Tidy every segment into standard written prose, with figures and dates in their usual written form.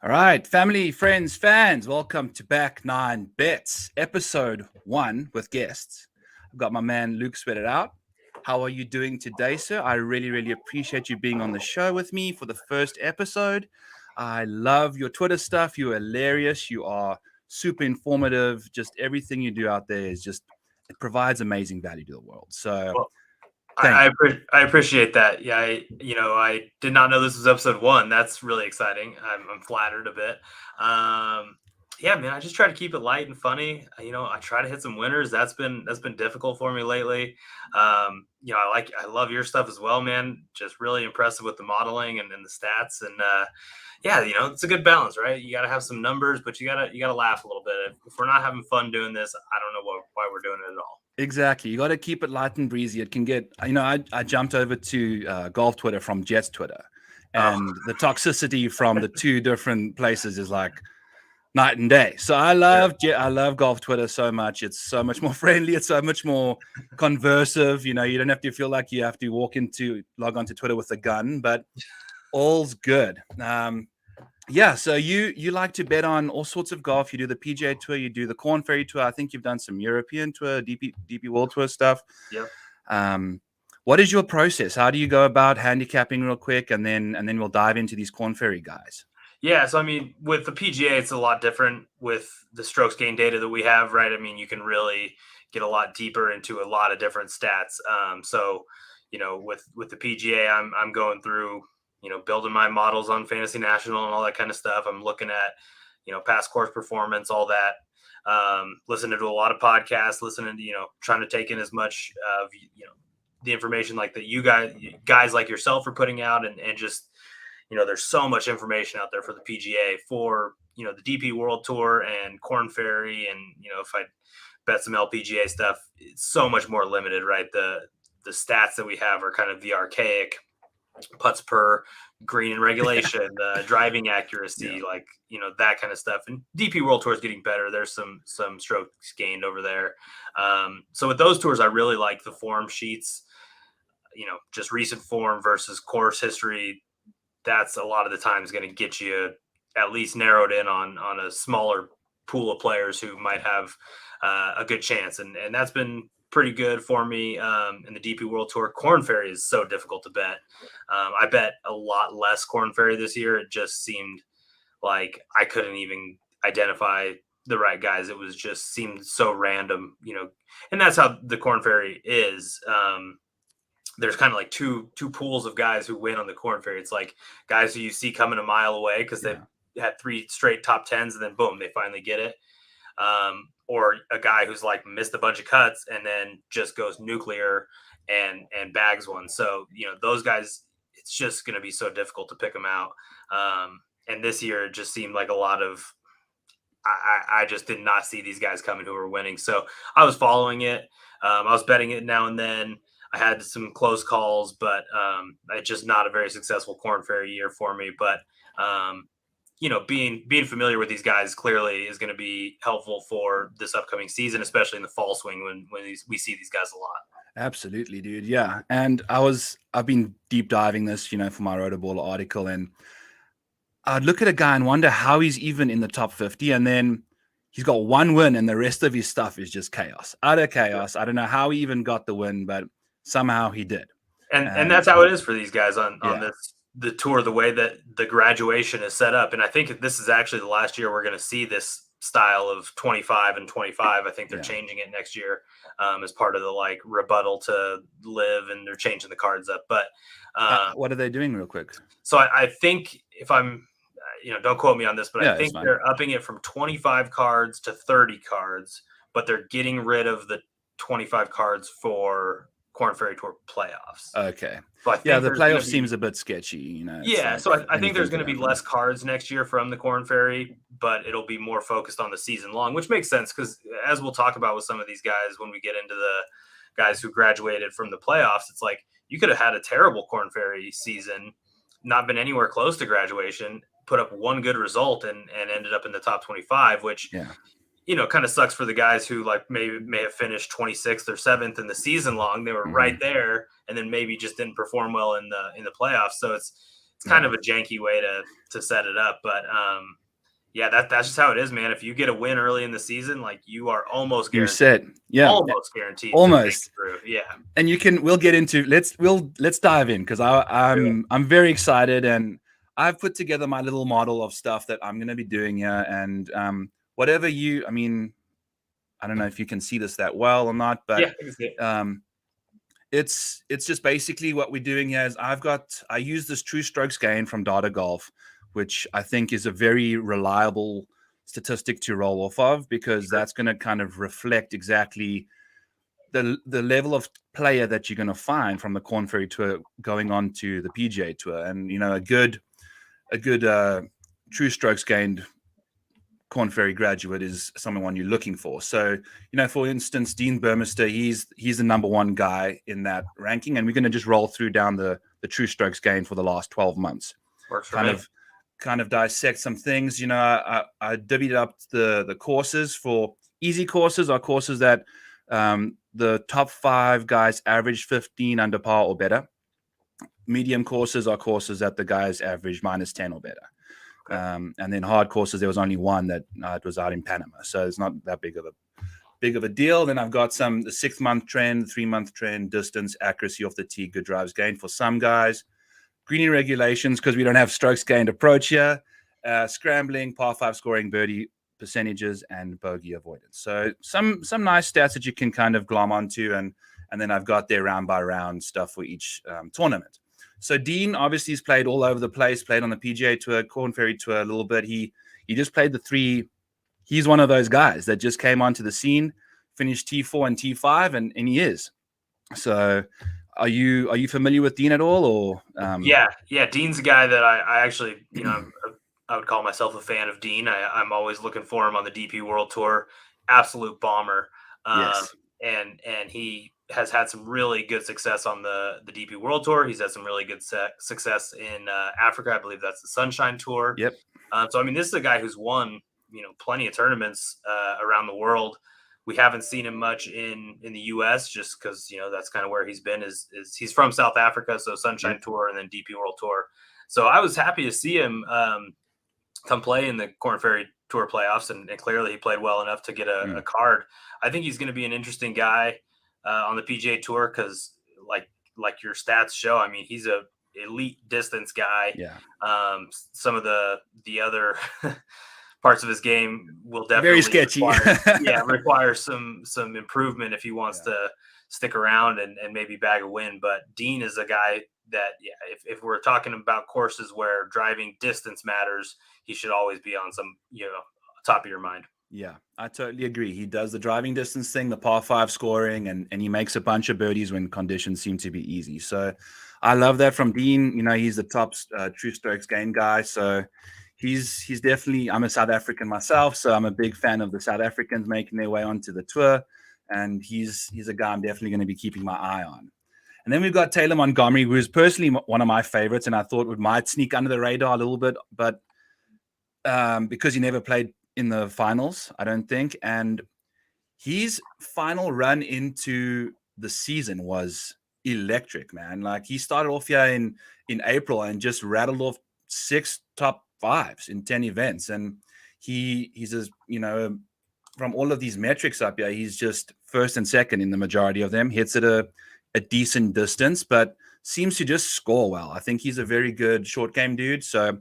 All right, family, friends, fans, welcome to Back Nine Bets, episode 1 with guests. I've got my man Luke Sweat It Out. How are you doing today, sir? I really appreciate you being on the show with me for the first episode. I love your Twitter stuff. You're hilarious. You are super informative. Just everything you do out there is just, it provides amazing value to the world. So Well, thank you. I appreciate that. Yeah, I did not know this was episode 1. That's really exciting. I'm flattered a bit. Yeah, man, I just try to keep it light and funny. I try to hit some winners. That's been difficult for me lately. I love your stuff as well, man. Just really impressive with the modeling and the stats. And yeah, it's a good balance, right? You got to have some numbers, but you gotta laugh a little bit. If we're not having fun doing this, I don't know why we're doing it at all. Exactly. You got to keep it light and breezy. It can get, I jumped over to golf Twitter from Jets Twitter, Oh, and the toxicity from the two different places is like night and day. So sure. I love golf Twitter so much. It's so much more friendly. It's so much more conversive. You don't have to feel like you have to log onto Twitter with a gun, but all's good. Yeah, so you like to bet on all sorts of golf. You do the PGA Tour, you do the Korn Ferry Tour. I think you've done some European Tour, DP World Tour stuff. Yep. Um, what is your process? How do you go about handicapping real quick, and then we'll dive into these Korn Ferry guys. Yeah, so I mean, with the PGA, it's a lot different with the strokes gain data that we have, right? I mean, you can really get a lot deeper into a lot of different stats. With the PGA, I'm going through, building my models on Fantasy National and all that kind of stuff. I'm looking at, past course performance, all that. Listening to a lot of podcasts, listening to, trying to take in as much of, the information like that you guys like yourself are putting out, and just there's so much information out there for the PGA, for the DP World Tour and Korn Ferry, and if I bet some LPGA stuff, it's so much more limited, right? The stats that we have are kind of the archaic putts per green in regulation, the driving accuracy, Yeah. like that kind of stuff. And DP World Tour is getting better. There's some strokes gained over there. So with those tours, I really like the form sheets. Just recent form versus course history. That's a lot of the times going to get you at least narrowed in on a smaller pool of players who might have a good chance, and that's been pretty good for me in the DP World Tour. Korn Ferry is so difficult to bet. I bet a lot less Korn Ferry this year. It just seemed like I couldn't even identify the right guys. It was just seemed so random, and that's how the Korn Ferry is. There's kind of like two pools of guys who win on the Korn Ferry. It's like guys who you see coming a mile away because they've had 3 straight top tens, and then boom, they finally get it. Or a guy who's like missed a bunch of cuts and then just goes nuclear and bags one. So those guys, it's just going to be so difficult to pick them out. And this year, it just seemed like a lot of I just did not see these guys coming who were winning. So I was following it. I was betting it now and then. I had some close calls, but it's just not a very successful Korn Ferry year for me. But being familiar with these guys clearly is going to be helpful for this upcoming season, especially in the fall swing when we see these guys a lot. Absolutely, dude. Yeah, and I've been deep diving this, for my Rotoballer article, and I'd look at a guy and wonder how he's even in the top 50, and then he's got one win, and the rest of his stuff is just chaos, utter chaos. I don't know how he even got the win, but somehow he did. And that's how it is for these guys on Yeah. the tour, the way that the graduation is set up. And I think this is actually the last year we're going to see this style of 25 and 25. I think they're changing it next year as part of the like rebuttal to live, and they're changing the cards up. But what are they doing real quick? So I think, if I'm, don't quote me on this, but Yeah, I think it's fine. they're upping it from 25 cards to 30 cards, but they're getting rid of the 25 cards for Korn Ferry Tour playoffs. Okay. So I think The playoff seems a bit sketchy, Yeah, like so I think there's anything going to could be happen. less cards next year from the Korn Ferry, but it'll be more focused on the season long, which makes sense because, as we'll talk about with some of these guys when we get into the guys who graduated from the playoffs, it's like you could have had a terrible Korn Ferry season, not been anywhere close to graduation, put up one good result, and ended up in the top 25, which kind of sucks for the guys who like may have finished 26th or 7th in the season long. They were right there, and then maybe just didn't perform well in the playoffs. So it's kind of a janky way to set it up, but yeah, that's just how it is, man. If you get a win early in the season, like you are almost guaranteed. You said, yeah, almost guaranteed. Almost. Through. Yeah. And we'll get into let's dive in, because I'm very excited, and I've put together my little model of stuff that I'm going to be doing here, and whatever I mean, I don't know if you can see this that well or not, but yeah, I can see it. It's just basically what we're doing here is I use this true strokes gain from Data Golf, which I think is a very reliable statistic to roll off of, because that's going to kind of reflect exactly the level of player that you're going to find from the Korn Ferry Tour going on to the PGA Tour. And a good true strokes gained Korn Ferry graduate is someone you're looking for. So, for instance, Dean Burmester, he's the number one guy in that ranking, and we're going to just roll through down the true strokes gain for the last 12 months. Works for me. Kind of dissect some things. I divvied up the courses. For easy courses are courses that the top 5 guys average 15 under par or better. Medium courses are courses that the guys average -10 or better. Okay. And then hard courses, there was only one that it was out in Panama, so it's not that big of a deal. Then I've got the 6-month trend, 3-month trend, distance, accuracy off the tee, good drives gained for some guys. Greenie regulations, because we don't have strokes gained approach here. Scrambling, par 5 scoring, birdie percentages, and bogey avoidance. So some nice stats that you can kind of glom onto, and then I've got their round by round stuff for each tournament. So Dean obviously has played all over the place, played on the PGA Tour, Korn Ferry Tour a little bit. He just played the 3. He's one of those guys that just came onto the scene, finished T4 and T5, and he is. So are you familiar with Dean at all, or? Yeah. Dean's a guy that I actually, I would call myself a fan of Dean. I'm always looking for him on the DP World Tour. Absolute bomber. Yes. And he has had some really good success on the DP World Tour. He's had some really good success in Africa. I believe that's the Sunshine Tour. Yep. So, I mean, this is a guy who's won, plenty of tournaments around the world. We haven't seen him much in the U.S. just because, that's kind of where he's been. Is he's from South Africa, so Sunshine Tour and then DP World Tour. So I was happy to see him come play in the Korn Ferry Tour playoffs, and clearly he played well enough to get a card. I think he's going to be an interesting guy on the PGA Tour because, like your stats show, I mean, he's a elite distance guy. Yeah. Some of the other parts of his game will definitely very sketchy. require some improvement if he wants to stick around and maybe bag a win. But Dean is a guy that, if we're talking about courses where driving distance matters, he should always be on some, top of your mind. Yeah, I totally agree. He does the driving distance thing, the par 5 scoring, and he makes a bunch of birdies when conditions seem to be easy. So I love that from Dean. He's the top true strokes gain guy. So he's definitely, I'm a South African myself, so I'm a big fan of the South Africans making their way onto the tour. And he's a guy I'm definitely going to be keeping my eye on. And then we've got Taylor Montgomery, who is personally one of my favorites, and I thought might sneak under the radar a little bit, but because he never played in the finals, I don't think. And his final run into the season was electric, man. Like, he started off here in April and just rattled off 6 top 5s in 10 events. And he's just, from all of these metrics up here, he's just first and second in the majority of them. Hits at a decent distance, but seems to just score well. I think he's a very good short game dude. So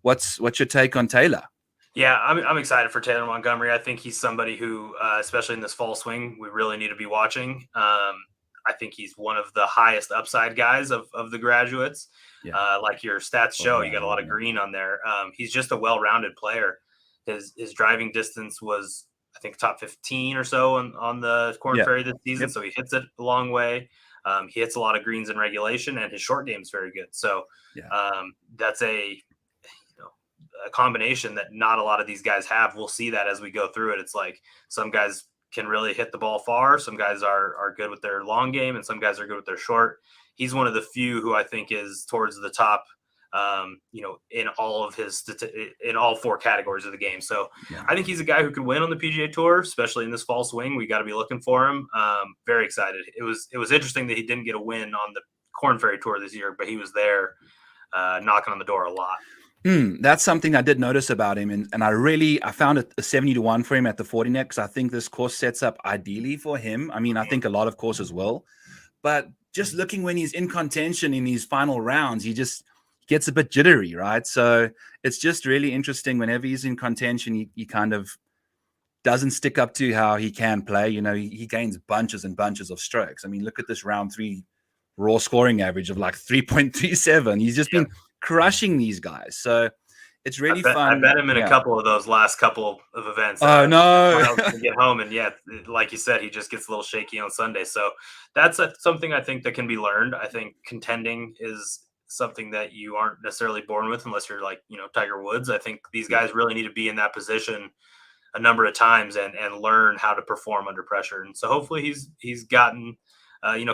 what's your take on Taylor? Yeah, I'm excited for Taylor Montgomery. I think he's somebody who, especially in this fall swing, we really need to be watching. I think he's one of the highest upside guys of the graduates. Yeah. Like your stats show, you got a lot of green on there. He's just a well-rounded player. His driving distance was, I think, top 15 or so on the Korn Ferry this season. So he hits it a long way. He hits a lot of greens in regulation, and his short game is very good. So that's a combination that not a lot of these guys have. We'll see that as we go through it. It's like some guys can really hit the ball far. Some guys are good with their long game, and some guys are good with their short. He's one of the few who I think is towards the top, in all of in all 4 categories of the game. So I think he's a guy who could win on the PGA Tour, especially in this fall swing. We got to be looking for him. Very excited. It was interesting that he didn't get a win on the Korn Ferry Tour this year, but he was there. knocking on the door a lot. That's something I did notice about him, and I found a 70-1 for him at the 40 net, because I think this course sets up ideally for him. I mean, I think a lot of courses will, but just looking when he's in contention in these final rounds, he just gets a bit jittery, right? So it's just really interesting whenever he's in contention, he kind of doesn't stick up to how he can play. He gains bunches and bunches of strokes. I mean, look at this round 3 raw scoring average of like 3.37. He's just been crushing these guys. So it's really fun. I bet him in a couple of those last couple of events. Oh, no. Get home, and like you said, he just gets a little shaky on Sunday. So that's something I think that can be learned. I think contending is something that you aren't necessarily born with unless you're like, Tiger Woods. I think these guys really need to be in that position a number of times and learn how to perform under pressure. And so hopefully he's gotten,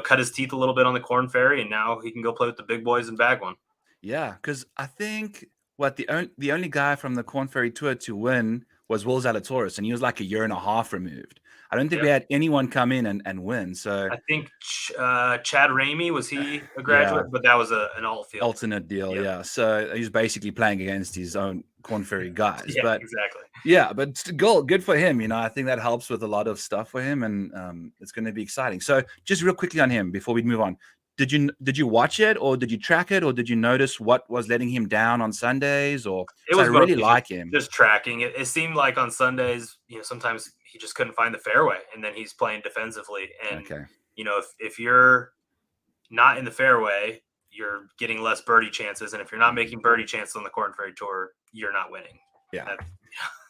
cut his teeth a little bit on the Korn Ferry, and now he can go play with the big boys and bag one. Yeah, because I think the only guy from the Korn Ferry Tour to win was Will Zalatoris, and he was like a year and a half removed. I don't think we had anyone come in and win. So I think Chad Ramey, was he a graduate? But that was an alternate deal. Yeah. So he's basically playing against his own Korn Ferry guys. But exactly. Yeah, but good for him. I think that helps with a lot of stuff for him, and it's going to be exciting. So just real quickly on him before we move on. Did you watch it, or did you track it, or did you notice what was letting him down on Sundays? Or it was I really like him. Just tracking it. It seemed like on Sundays, sometimes he just couldn't find the fairway, and then he's playing defensively. And if you're not in the fairway, you're getting less birdie chances, and if you're not making birdie chances on the Korn Ferry Tour, you're not winning. Yeah,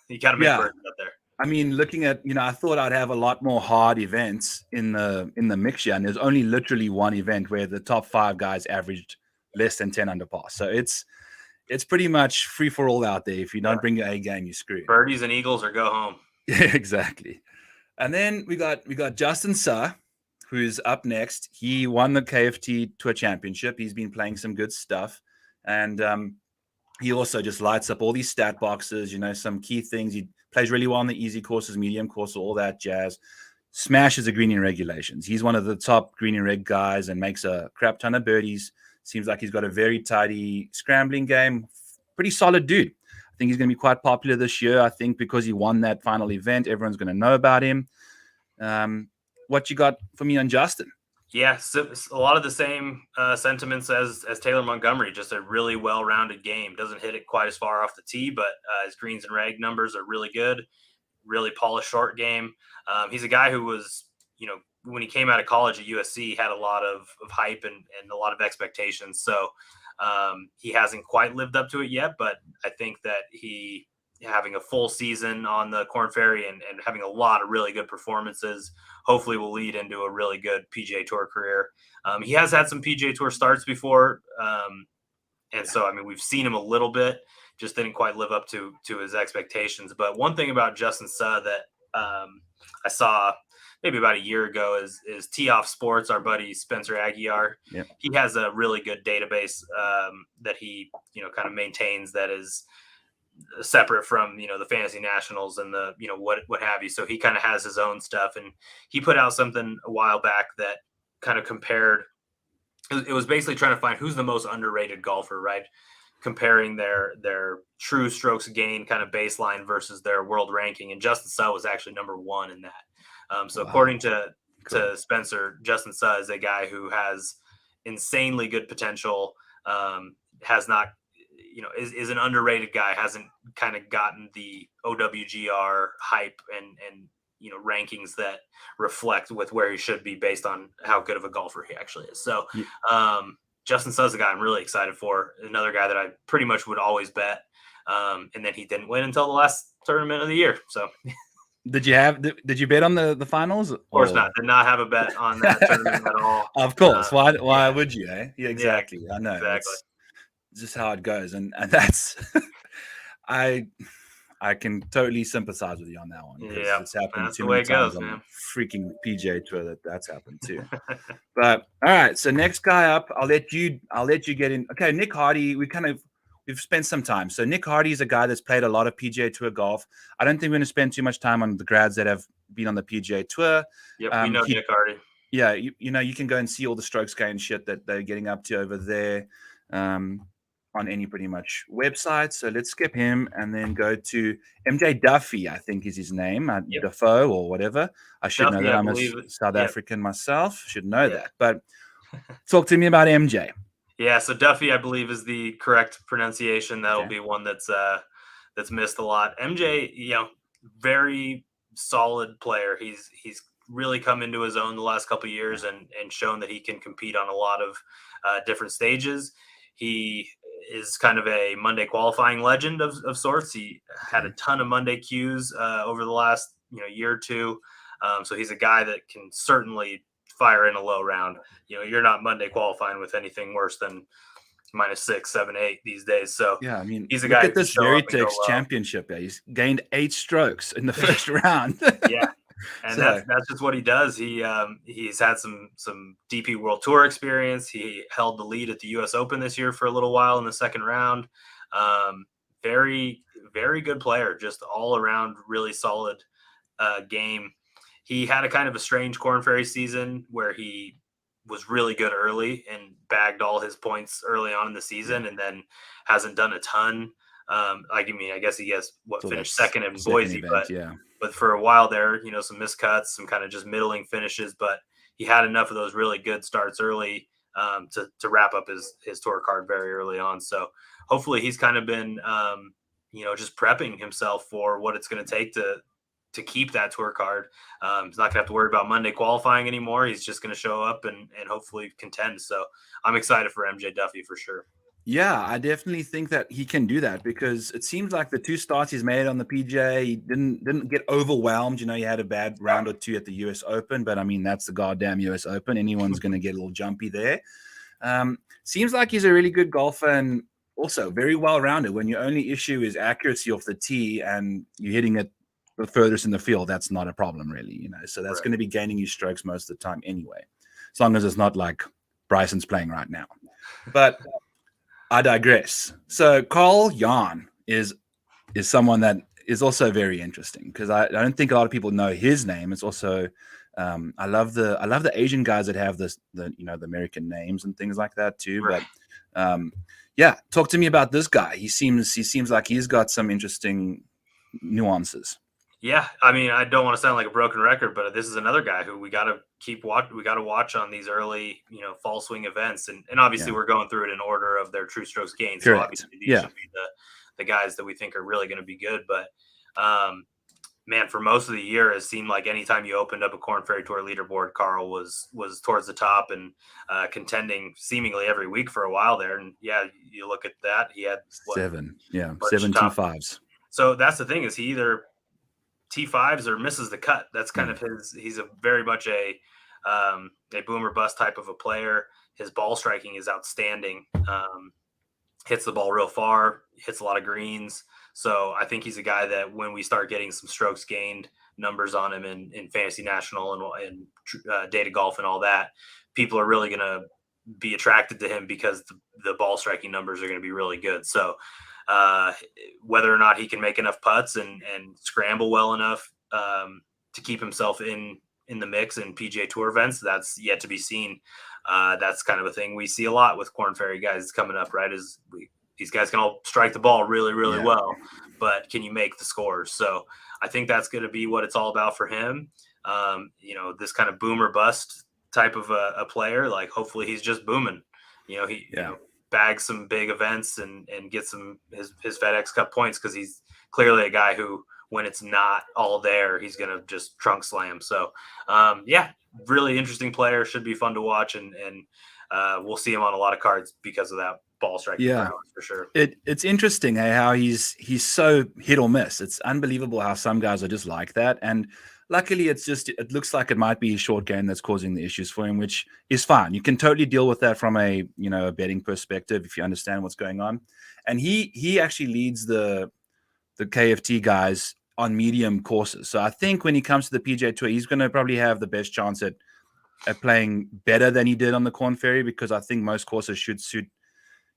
you got to make birdies out there. I mean, looking at, I thought I'd have a lot more hard events in the mixture, and there's only literally one event where the top 5 guys averaged less than 10 under par. So it's pretty much free for all out there. If you don't bring your A game, you're screwed. Birdies and eagles or go home. Yeah, exactly. And then we got Justin Suh, who's up next. He won the KFT Tour Championship. He's been playing some good stuff, and he also just lights up all these stat boxes. Some key things. He plays really well on the easy courses, medium courses, all that jazz. Smashes the green in regulations. He's one of the top green and reg guys and makes a crap ton of birdies. Seems like he's got a very tidy scrambling game. Pretty solid dude. I think he's going to be quite popular this year. I think because he won that final event, everyone's going to know about him. What you got for me on Justin? Yeah, so a lot of the same sentiments as Taylor Montgomery. Just a really well-rounded game. Doesn't hit it quite as far off the tee, but his greens and reg numbers are really good. Really polished short game. He's a guy who was, when he came out of college at USC, had a lot of hype and a lot of expectations. So he hasn't quite lived up to it yet, but I think that he having a full season on the Korn Ferry and having a lot of really good performances hopefully will lead into a really good PGA Tour career. He has had some PGA Tour starts before. So, we've seen him a little bit, just didn't quite live up to his expectations. But one thing about Justin Suh that I saw maybe about a year ago is Tee Off Sports, our buddy Spencer Aguiar. Yep. He has a really good database that he, kind of maintains that is separate from, the Fantasy Nationals and the, what have you. So he kind of has his own stuff, and he put out something a while back that kind of compared. It was basically trying to find who's the most underrated golfer, right? Comparing their true strokes gain kind of baseline versus their world ranking. And Justin Suh was actually number 1 in that. So according to Spencer, Justin Suh is a guy who has insanely good potential, has not, is an underrated guy, hasn't kind of gotten the OWGR hype and rankings that reflect with where he should be based on how good of a golfer he actually is. So Justin Suh's a guy I'm really excited for. Another guy that I pretty much would always bet. And then he didn't win until the last tournament of the year. So did you bet on the finals? Of course not. Did not have a bet on that tournament at all. Of course. Why would you, eh? Yeah, exactly. Yeah, I know. Exactly. It's just how it goes. And that's I can totally sympathize with you on that one. Yeah, it's happened that's too the way many it goes, times on man. the freaking PGA Tour that's happened too. But all right, so next guy up, I'll let you get in. Okay, Nick Hardy. We've spent some time. So Nick Hardy is a guy that's played a lot of PGA Tour golf. I don't think we're going to spend too much time on the grads that have been on the PGA Tour. Yep, we know Nick Hardy. Yeah, you can go and see all the strokes gain shit that they're getting up to over there. on any pretty much website. So let's skip him and then go to MJ Duffy, I think is his name, Yep. Defoe or whatever. I should know Duffy, that. I I'm a believe. South Yep. African myself, should know Yeah. that. But talk to me about MJ. Yeah, so Duffy, I believe, is the correct pronunciation. That will Okay. be one that's missed a lot. MJ, very solid player. He's really come into his own the last couple of years and shown that he can compete on a lot of different stages. He is kind of a Monday qualifying legend of sorts. He had a ton of Monday Qs over the last year or two. So he's a guy that can certainly fire in a low round. You're not Monday qualifying with anything worse than -6, 7, 8 these days. So Yeah, I mean, he's a look guy at who can this show up and go Veritex low. championship. Yeah, he's gained 8 strokes in the first round. Yeah, and that's just what he does. He's had some DP World Tour experience. He held the lead at the U.S. Open this year for a little while in the second round. Very, very good player. Just all around, really solid game. He had a kind of a strange Korn Ferry season where he was really good early and bagged all his points early on in the season, and then hasn't done a ton. I guess he has finished second in Boise, event, but for a while there, some miscuts, some kind of just middling finishes. But he had enough of those really good starts early to wrap up his tour card very early on. So hopefully he's kind of been just prepping himself for what it's going to take to keep that tour card. He's not gonna have to worry about Monday qualifying anymore. He's just gonna show up and hopefully contend. So I'm excited for MJ Duffy for sure. Yeah, I definitely think that he can do that because it seems like the 2 starts he's made on the PGA, he didn't get overwhelmed. He had a bad round or 2 at the US Open, but I mean, that's the goddamn US Open. Anyone's going to get a little jumpy there. Seems like he's a really good golfer and also very well-rounded. When your only issue is accuracy off the tee and you're hitting it the furthest in the field, that's not a problem really, so that's going to be gaining you strokes most of the time anyway, as long as it's not like Bryson's playing right now. But I digress. So Carl Jan is someone that is also very interesting because I don't think a lot of people know his name. It's also I love the Asian guys that have the American names and things like that too. Right. But talk to me about this guy. He seems like he's got some interesting nuances. Yeah, I mean, I don't want to sound like a broken record, but this is another guy who we got to watch on these early, fall swing events, and obviously we're going through it in order of their true strokes gained. So obviously these should be the guys that we think are really going to be good. But man, for most of the year, it seemed like anytime you opened up a Korn Ferry Tour leaderboard, Carl was towards the top and contending seemingly every week for a while there. And you look at that, he had 7 T5s. So that's the thing, is he either T5s or misses the cut. That's kind of he's a very much a boom or bust type of a player. His ball striking is outstanding. Hits the ball real far, hits a lot of greens. So I think he's a guy that when we start getting some strokes gained numbers on him in Fantasy National and Data Golf and all that, people are really going to be attracted to him because the ball striking numbers are going to be really good. So whether or not he can make enough putts and scramble well enough to keep himself in the mix in PGA Tour events, that's yet to be seen. That's kind of a thing we see a lot with Korn Ferry guys coming up, right? These guys can all strike the ball really, really well, but can you make the scores? So I think that's going to be what it's all about for him. This kind of boom or bust type of a player, like hopefully he's just booming. He bags some big events and gets his FedEx Cup points because he's clearly a guy who, when it's not all there, he's going to just trunk slam. So, really interesting player. Should be fun to watch, and we'll see him on a lot of cards because of that ball striking for sure. It's interesting how he's so hit or miss. It's unbelievable how some guys are just like that, and luckily it looks like it might be a short game that's causing the issues for him, which is fine. You can totally deal with that from a a betting perspective if you understand what's going on. And he actually leads the KFT guys on medium courses. So I think when he comes to the PGA Tour, he's going to probably have the best chance at playing better than he did on the Korn Ferry, because I think most courses should suit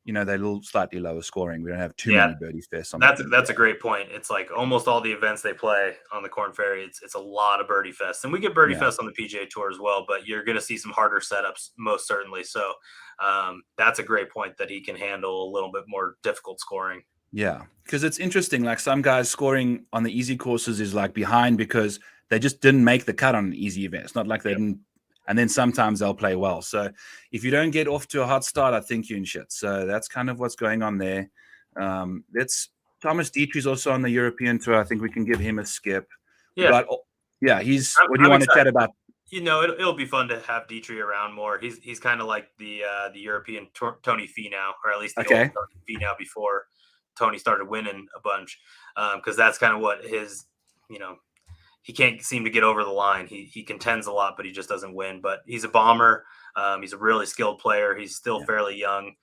they're a little slightly lower scoring. We don't have too Yeah, many birdie fests on that's a great point. It's like almost all the events they play on the Korn Ferry, it's a lot of birdie fests, and we get birdie fests on the PGA Tour as well. But you're going to see some harder setups, most certainly. So that's a great point that he can handle a little bit more difficult scoring. Yeah, because it's interesting. Like some guys scoring on the easy courses is like behind because they just didn't make the cut on an easy event. It's not like they didn't. And then sometimes they'll play well. So if you don't get off to a hot start, I think you're in shit. So that's kind of what's going on there. That's Thomas Dietrich's also on the European tour. I think we can give him a skip. Yeah, he's. What do you want to chat about? It'll be fun to have Dietrich around more. He's kind of like the European Tony Finau, or at least the old Tony Finau before Tony started winning a bunch, because that's kind of what his, he can't seem to get over the line. He contends a lot, but he just doesn't win. But he's a bomber. He's a really skilled player. He's still fairly young.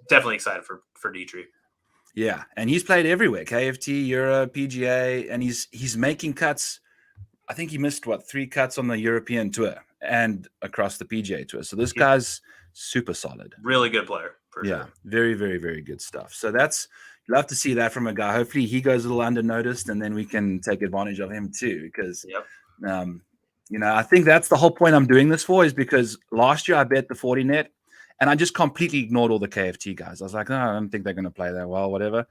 Definitely excited for Dietrich. Yeah, and he's played everywhere: KFT, Euro, PGA, and he's making cuts. I think he missed 3 cuts on the European tour and across the PGA tour. So this guy's super solid. Really good player. For sure. Very, very, very good stuff. So love to see that from a guy. Hopefully he goes a little undernoticed, and then we can take advantage of him too. Because, I think that's the whole point I'm doing this for, is because last year I bet the 40 net, and I just completely ignored all the KFT guys. I was like, no, I don't think they're going to play that well, whatever.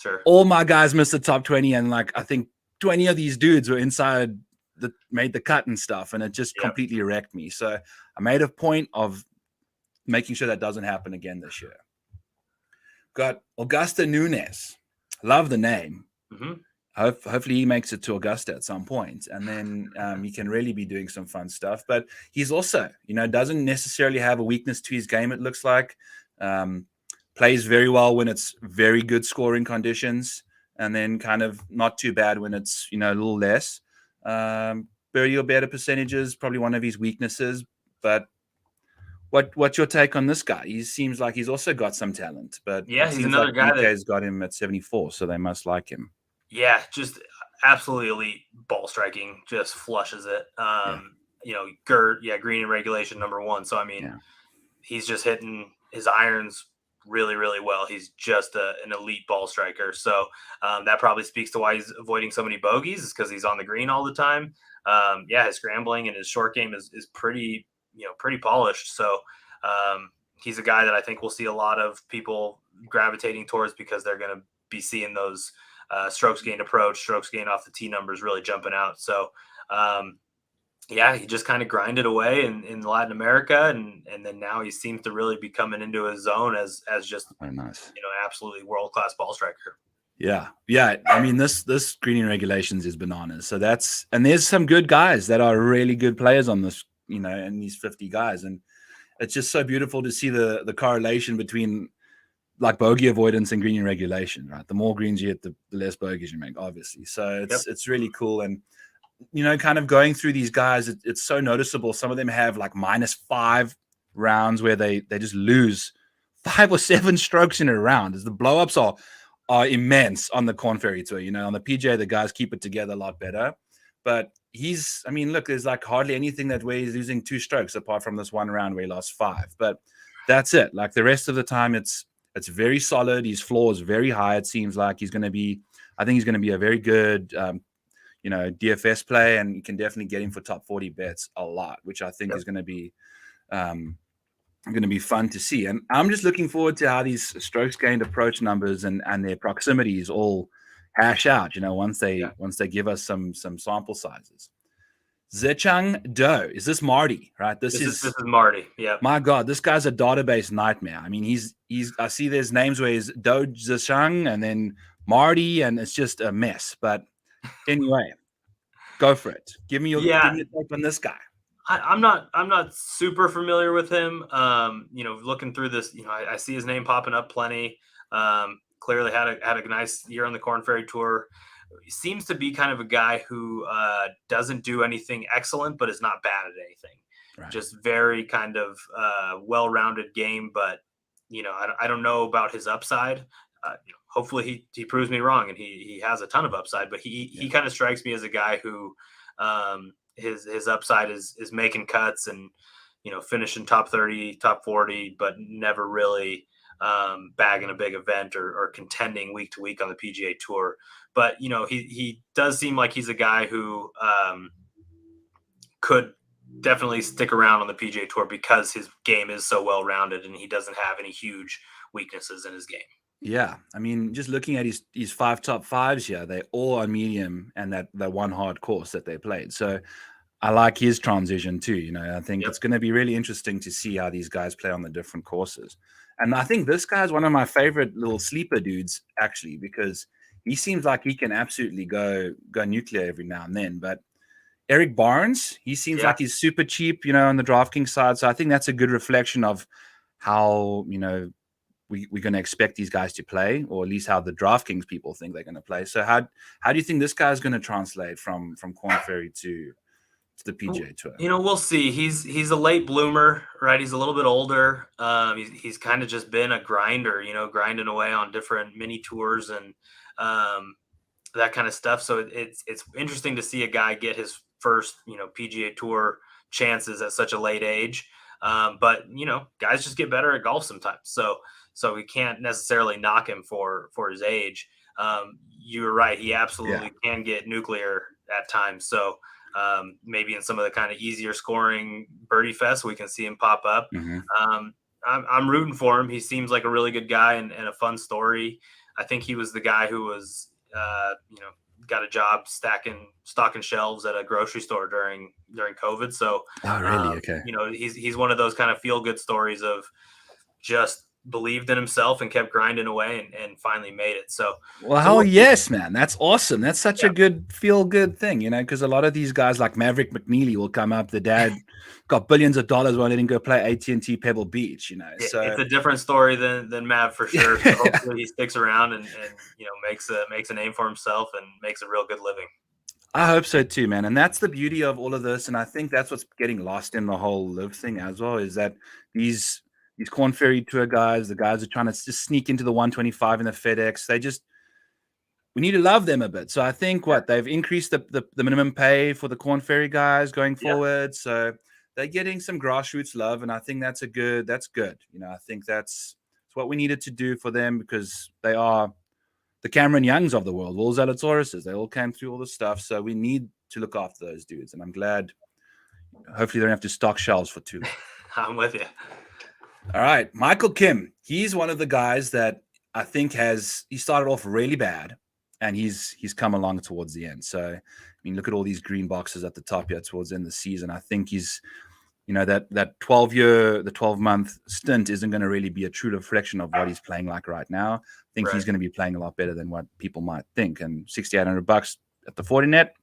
Sure. All my guys missed the top 20, and like I think 20 of these dudes were inside that made the cut and stuff, and it just completely wrecked me. So I made a point of making sure that doesn't happen again this year. Got Augusta Nunes. Love the name. Mm-hmm. Hopefully he makes it to Augusta at some point, and then he can really be doing some fun stuff. But he's also, doesn't necessarily have a weakness to his game, it looks like. Plays very well when it's very good scoring conditions, and then kind of not too bad when it's, a little less. Birdie or better percentages, probably one of his weaknesses. But what's your take on this guy? He seems like he's also got some talent, but he's another guy that's got him at 74, so they must like him. Yeah, just absolutely elite ball striking, just flushes it. Green in regulation #1. So he's just hitting his irons really, really well. He's just an elite ball striker. So that probably speaks to why he's avoiding so many bogeys, is because he's on the green all the time. His scrambling and his short game is pretty, pretty polished. So he's a guy that I think we'll see a lot of people gravitating towards, because they're going to be seeing those strokes gained approach, strokes gained off the tee numbers really jumping out. So he just kind of grinded away in Latin America, and then now he seems to really be coming into his zone as just nice. Absolutely world-class ball striker. Yeah. I mean, this greening regulations is bananas. So and there's some good guys that are really good players on this, and these 50 guys, and it's just so beautiful to see the correlation between like bogey avoidance and greening regulation, right? The more greens you hit, the less bogeys you make, obviously. So it's really cool. And kind of going through these guys, it's so noticeable. Some of them have like -5 rounds where they just lose 5 or 7 strokes in a round. As the blow-ups are immense on the Korn Ferry Tour. On the PGA, the guys keep it together a lot better. But there's like hardly anything where he's losing 2 strokes apart from this one round where he lost 5. But that's it. Like the rest of the time, it's very solid. His floor is very high. It seems like I think he's going to be a very good, DFS play, and you can definitely get him for top 40 bets a lot, which I think is going to be fun to see. And I'm just looking forward to how these strokes gained approach numbers and their proximities all hash out, once they give us some sample sizes. Zechang Do. Is this Marty, right? This is Marty. Yeah. My God, this guy's a database nightmare. I mean, I see there's names where he's Do Zechang and then Marty, and it's just a mess. But anyway, go for it. Give me your take on this guy. I'm not super familiar with him. Looking through this, I see his name popping up plenty. Clearly had a nice year on the Korn Ferry Tour. He seems to be kind of a guy who doesn't do anything excellent, but is not bad at anything. Right. Just very kind of well-rounded game. But I don't know about his upside. Hopefully he proves me wrong, and he has a ton of upside. But he kind of strikes me as a guy who his upside is making cuts and finishing top 30, top 40, but never really bagging a big event or contending week to week on the PGA Tour. But he does seem like he's a guy who could definitely stick around on the PGA Tour because his game is so well rounded and he doesn't have any huge weaknesses in his game. Yeah, I mean, just looking at his 5 top 5s here, they're all on medium and that one hard course that they played. So I like his transition too. I think it's going to be really interesting to see how these guys play on the different courses. And I think this guy's one of my favorite little sleeper dudes, actually, because he seems like he can absolutely go nuclear every now and then. But Eric Barnes, he seems like he's super cheap, on the DraftKings side. So I think that's a good reflection of how, we're going to expect these guys to play, or at least how the DraftKings people think they're going to play. So how do you think this guy's going to translate from Korn Ferry to the PGA Tour? We'll see. He's a late bloomer, right? He's a little bit older. He's kind of just been a grinder, grinding away on different mini tours and that kind of stuff. So it's interesting to see a guy get his first, PGA Tour chances at such a late age. But guys just get better at golf sometimes. So we can't necessarily knock him for his age. You're right. He absolutely can get nuclear at times. So maybe in some of the kind of easier scoring birdie fests, we can see him pop up. Mm-hmm. I'm rooting for him. He seems like a really good guy and a fun story. I think he was the guy who was, got a job stocking shelves at a grocery store during COVID. So, oh, really? Okay. He's one of those kind of feel good stories of just believed in himself and kept grinding away and finally made it. So, yes, man, that's awesome. That's such a good feel good thing, because a lot of these guys like Maverick McNeely will come up. The dad got billions of dollars, won't let him go play AT&T Pebble Beach, So it's a different story than Mav for sure. So hopefully he sticks around and makes a name for himself and makes a real good living. I hope so too, man. And that's the beauty of all of this. And I think that's what's getting lost in the whole live thing as well, is that these Korn Ferry Tour guys, the guys are trying to just sneak into the 125 in the FedEx. We need to love them a bit. So I think they've increased the minimum pay for the Korn Ferry guys going forward. So they're getting some grassroots love. And I think that's good. I think that's what we needed to do for them, because they are the Cameron Youngs of the world, Will Zalatoris. They all came through all the stuff. So we need to look after those dudes. And I'm glad, hopefully they don't have to stock shelves for too long. I'm with you. All right. Michael Kim. He's one of the guys that I think he started off really bad and he's come along towards the end. So, I mean, look at all these green boxes at the top here towards the end of the season. I think he's, that 12-month stint isn't going to really be a true reflection of what he's playing like right now. I think he's going to be playing a lot better than what people might think. And $6,800 at the 40 net,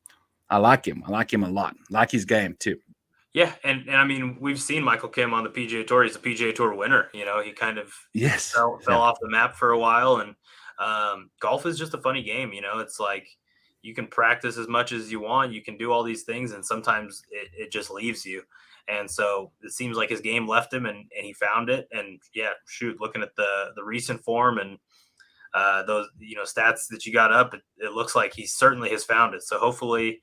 I like him. I like him a lot. I like his game too. Yeah, and I mean, we've seen Michael Kim on the PGA Tour. He's a PGA Tour winner. He kind of fell off the map for a while. And golf is just a funny game. It's like you can practice as much as you want. You can do all these things, and sometimes it just leaves you. And so it seems like his game left him, and he found it. And looking at the recent form and those stats that you got up, it looks like he certainly has found it. So hopefully.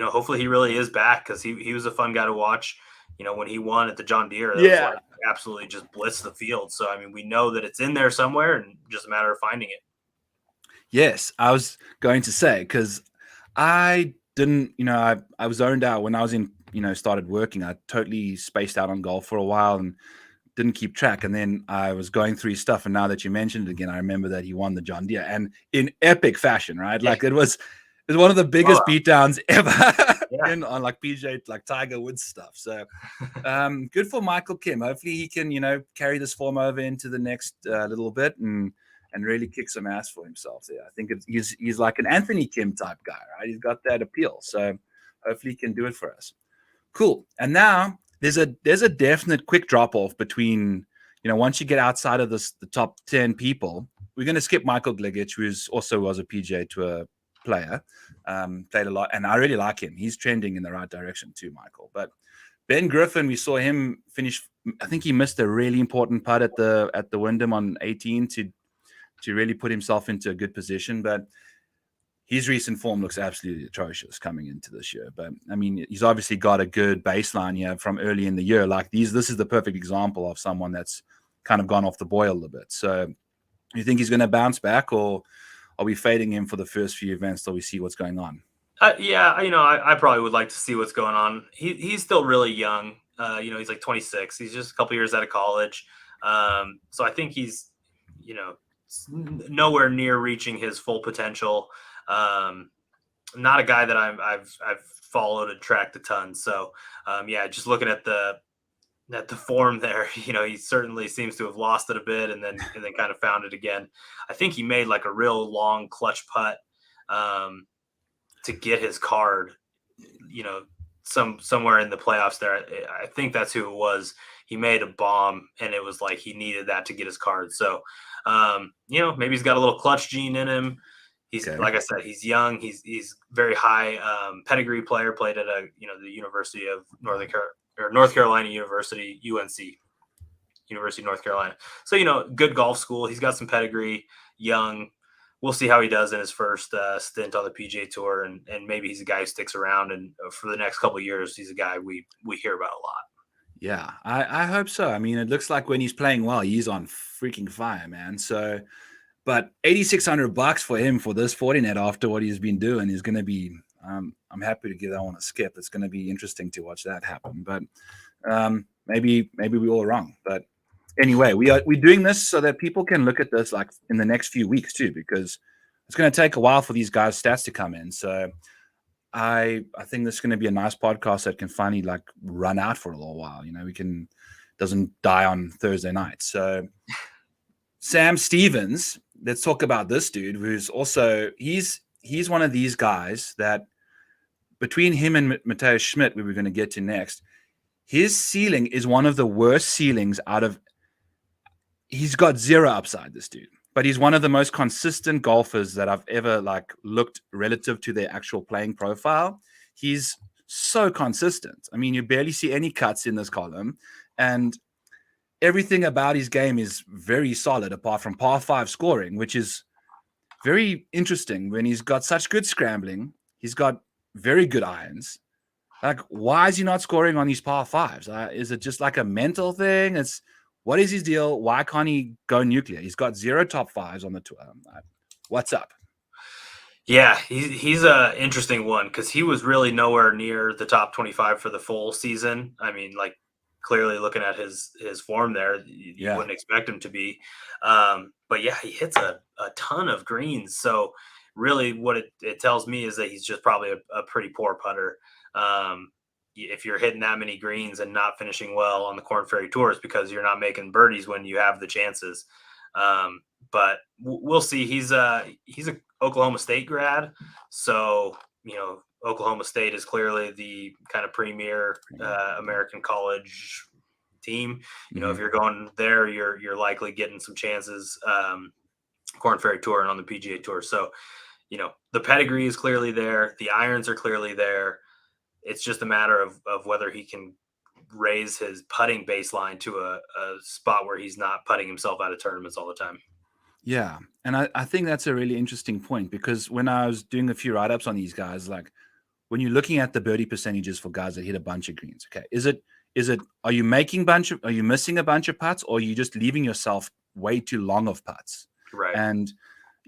Hopefully he really is back, because he was a fun guy to watch. When he won at the John Deere, that was like absolutely just blitzed the field. So, I mean, we know that it's in there somewhere and just a matter of finding it. Yes, I was going to say, because I didn't, I was zoned out when I was in, started working. I totally spaced out on golf for a while and didn't keep track. And then I was going through his stuff. And now that you mentioned it again, I remember that he won the John Deere, and in epic fashion, right? Yeah. Like it was one of the biggest beatdowns ever on like PGA, like Tiger Woods stuff. So good for Michael Kim. Hopefully he can, carry this form over into the next little bit and really kick some ass for himself there. I think he's like an Anthony Kim type guy, right? He's got that appeal. So hopefully he can do it for us. Cool. And now there's a definite quick drop off between, once you get outside of the top 10 people. We're going to skip Michael Gligic, who also was a PGA Tour player, played a lot, and I really like him. He's trending in the right direction too, Michael. But Ben Griffin, we saw him finish. I think he missed a really important putt at the Wyndham on 18 to really put himself into a good position. But his recent form looks absolutely atrocious coming into this year. But I mean, he's obviously got a good baseline here from early in the year. Like this is the perfect example of someone that's kind of gone off the boil a little bit. So you think he's going to bounce back, or are we fading him for the first few events till we see what's going on? Yeah, I probably would like to see what's going on. He's still really young. He's like 26. He's just a couple years out of college. So I think he's, nowhere near reaching his full potential. Not a guy that I've followed and tracked a ton. So just looking at the form there, he certainly seems to have lost it a bit and then kind of found it again. I think he made like a real long clutch putt to get his card, somewhere in the playoffs there. I think that's who it was. He made a bomb and it was like he needed that to get his card. So, maybe he's got a little clutch gene in him. He's Like I said, he's young. He's very high pedigree player. Played at the University of North Carolina University, UNC, University of North Carolina. So good golf school. He's got some pedigree. Young. We'll see how he does in his first stint on the PGA Tour, and maybe he's a guy who sticks around. And for the next couple of years, he's a guy we hear about a lot. Yeah, I hope so. I mean, it looks like when he's playing well, he's on freaking fire, man. So. But $8,600 for him for this 40 net after what he's been doing is going to be. I'm happy to give that one a skip. It's going to be interesting to watch that happen. But maybe we're all wrong. But anyway, we're doing this so that people can look at this like in the next few weeks too, because it's going to take a while for these guys' stats to come in. So I think this is going to be a nice podcast that can finally like run out for a little while. Doesn't die on Thursday night. So Sam Stevens. Let's talk about this dude who's also he's one of these guys that between him and Maddie Schmidt, we were going to get to next, his ceiling is one of the worst ceilings he's got zero upside, this dude, but he's one of the most consistent golfers that I've ever looked relative to their actual playing profile. He's so consistent. I mean, you barely see any cuts in this column, and everything about his game is very solid apart from par 5 scoring, which is very interesting when he's got such good scrambling. He's got very good irons. Why is he not scoring on these par 5s? Is it just like a mental thing? What is his deal? Why can't he go nuclear? He's got 0 top 5s on the tour. What's up? Yeah, he's a interesting one because he was really nowhere near the top 25 for the full season. I mean, clearly looking at his form there, you wouldn't expect him to be. But yeah, he hits a ton of greens. So really what it tells me is that he's just probably a pretty poor putter. If you're hitting that many greens and not finishing well on the Korn Ferry Tours because you're not making birdies when you have the chances. But we'll see. He's a Oklahoma State grad. So, Oklahoma State is clearly the kind of premier American college team. If you're going there, you're likely getting some chances. Korn Ferry Tour and on the PGA Tour. So, the pedigree is clearly there. The irons are clearly there. It's just a matter of whether he can raise his putting baseline to a spot where he's not putting himself out of tournaments all the time. Yeah. And I think that's a really interesting point because when I was doing a few write-ups on these guys, when you're looking at the birdie percentages for guys that hit a bunch of greens, okay, are you missing a bunch of putts, or are you just leaving yourself way too long of putts? Right. And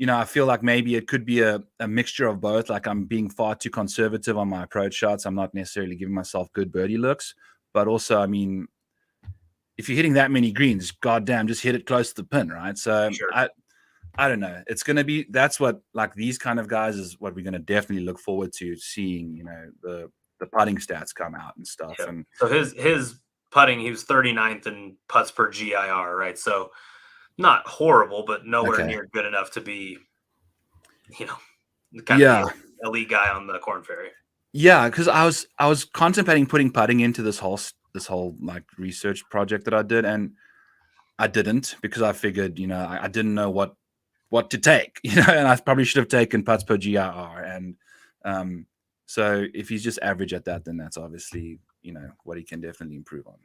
I feel like maybe it could be a mixture of both. I'm being far too conservative on my approach shots. I'm not necessarily giving myself good birdie looks, but also, I mean, if you're hitting that many greens, goddamn, just hit it close to the pin, right? So sure. I don't know. It's going to be, that's what, these kind of guys is what we're going to definitely look forward to seeing, the putting stats come out and stuff. Yeah. And so his putting, he was 39th in putts per GIR, right? So not horrible, but nowhere near good enough to be, kind of the elite guy on the Korn Ferry. Yeah. Cause I was contemplating putting putting into this whole research project that I did. And I didn't, because I figured, I didn't know what to take, and I probably should have taken putts per GIR. And so if he's just average at that, then that's obviously, what he can definitely improve on.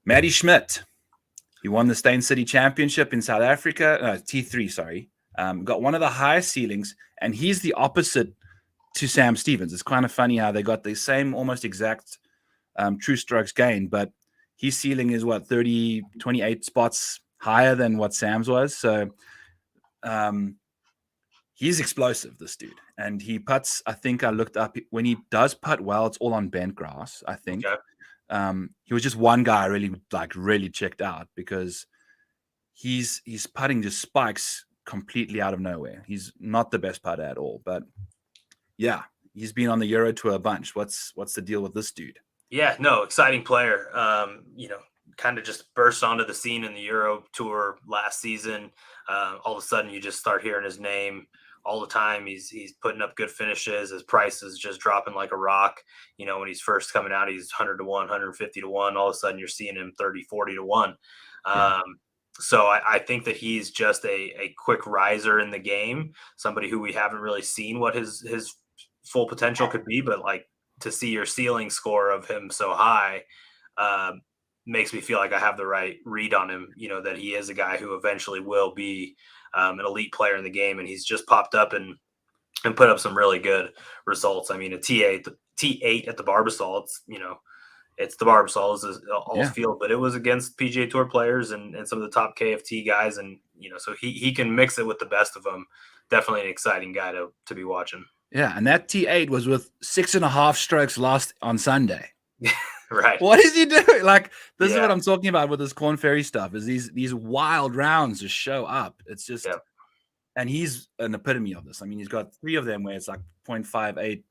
Maddie Schmidt, he won the Stain City Championship in South Africa, T3, sorry. Got one of the highest ceilings, and he's the opposite to Sam Stevens. It's kind of funny how they got the same almost exact true strokes gained, but his ceiling is what 28 spots higher than what Sam's was. So he's explosive, this dude. And he putts, I think I looked up, when he does putt well, it's all on bent grass, I think. Okay. He was just one guy I really checked out because he's putting just spikes completely out of nowhere. He's not the best putter at all, but yeah, he's been on the Euro Tour a bunch. What's the deal with this dude? Yeah, no, exciting player. Kind of just burst onto the scene in the Euro Tour last season. All of a sudden, you just start hearing his name all the time. He's putting up good finishes. His price is just dropping like a rock. When he's first coming out, he's 100 to 1, 150 to 1. All of a sudden, you're seeing him 30, 40 to 1. Yeah. So I think that he's just a quick riser in the game, somebody who we haven't really seen what his full potential could be, but like to see your ceiling score of him so high makes me feel like I have the right read on him, that he is a guy who eventually will be an elite player in the game. And he's just popped up and put up some really good results. I mean, a T8 at the Barbasol, it's the Barbasol is all field, but it was against PGA Tour players and some of the top KFT guys. And, so he can mix it with the best of them. Definitely an exciting guy to be watching. Yeah. And that T8 was with 6.5 strokes lost on Sunday. Right. What is he doing? Like, this is what I'm talking about with this Korn Ferry stuff, is these wild rounds just show up. It's just, and he's an epitome of this. I mean, he's got 3 of them where it's like 0.58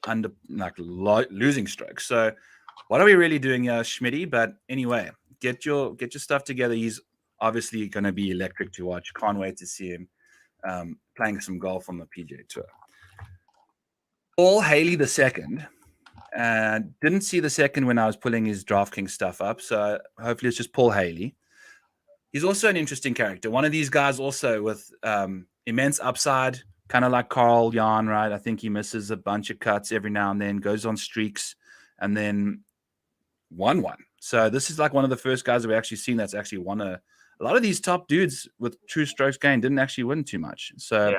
under, like losing strokes. So what are we really doing here, Schmitty? But anyway, get your stuff together. He's obviously going to be electric to watch. Can't wait to see him playing some golf on the PGA Tour. Paul Haley II. Didn't see the second when I was pulling his DraftKings stuff up. So hopefully it's just Paul Haley. He's also an interesting character. One of these guys also with immense upside, kind of like Carl Jan, right? I think he misses a bunch of cuts every now and then, goes on streaks, and then won one. So this is like one of the first guys that we've actually seen that's actually won a lot of these top dudes with true strokes gained didn't actually win too much. So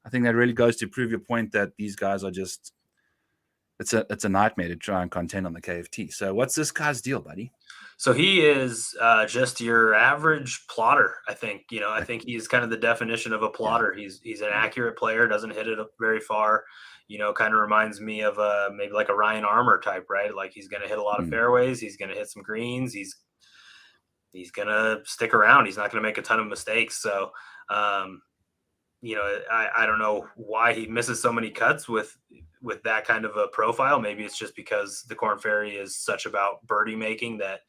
I think that really goes to prove your point that these guys are just, it's a nightmare to try and contend on the KFT. So what's this guy's deal, buddy? So he is just your average plotter, I think. I think he's kind of the definition of a plotter. Yeah. He's an accurate player, doesn't hit it very far. Kind of reminds me of maybe like a Ryan Armour type, right? Like he's going to hit a lot of fairways. He's going to hit some greens. He's going to stick around. He's not going to make a ton of mistakes. So, I don't know why he misses so many cuts with that kind of a profile. Maybe it's just because the Korn Ferry is such about birdie making that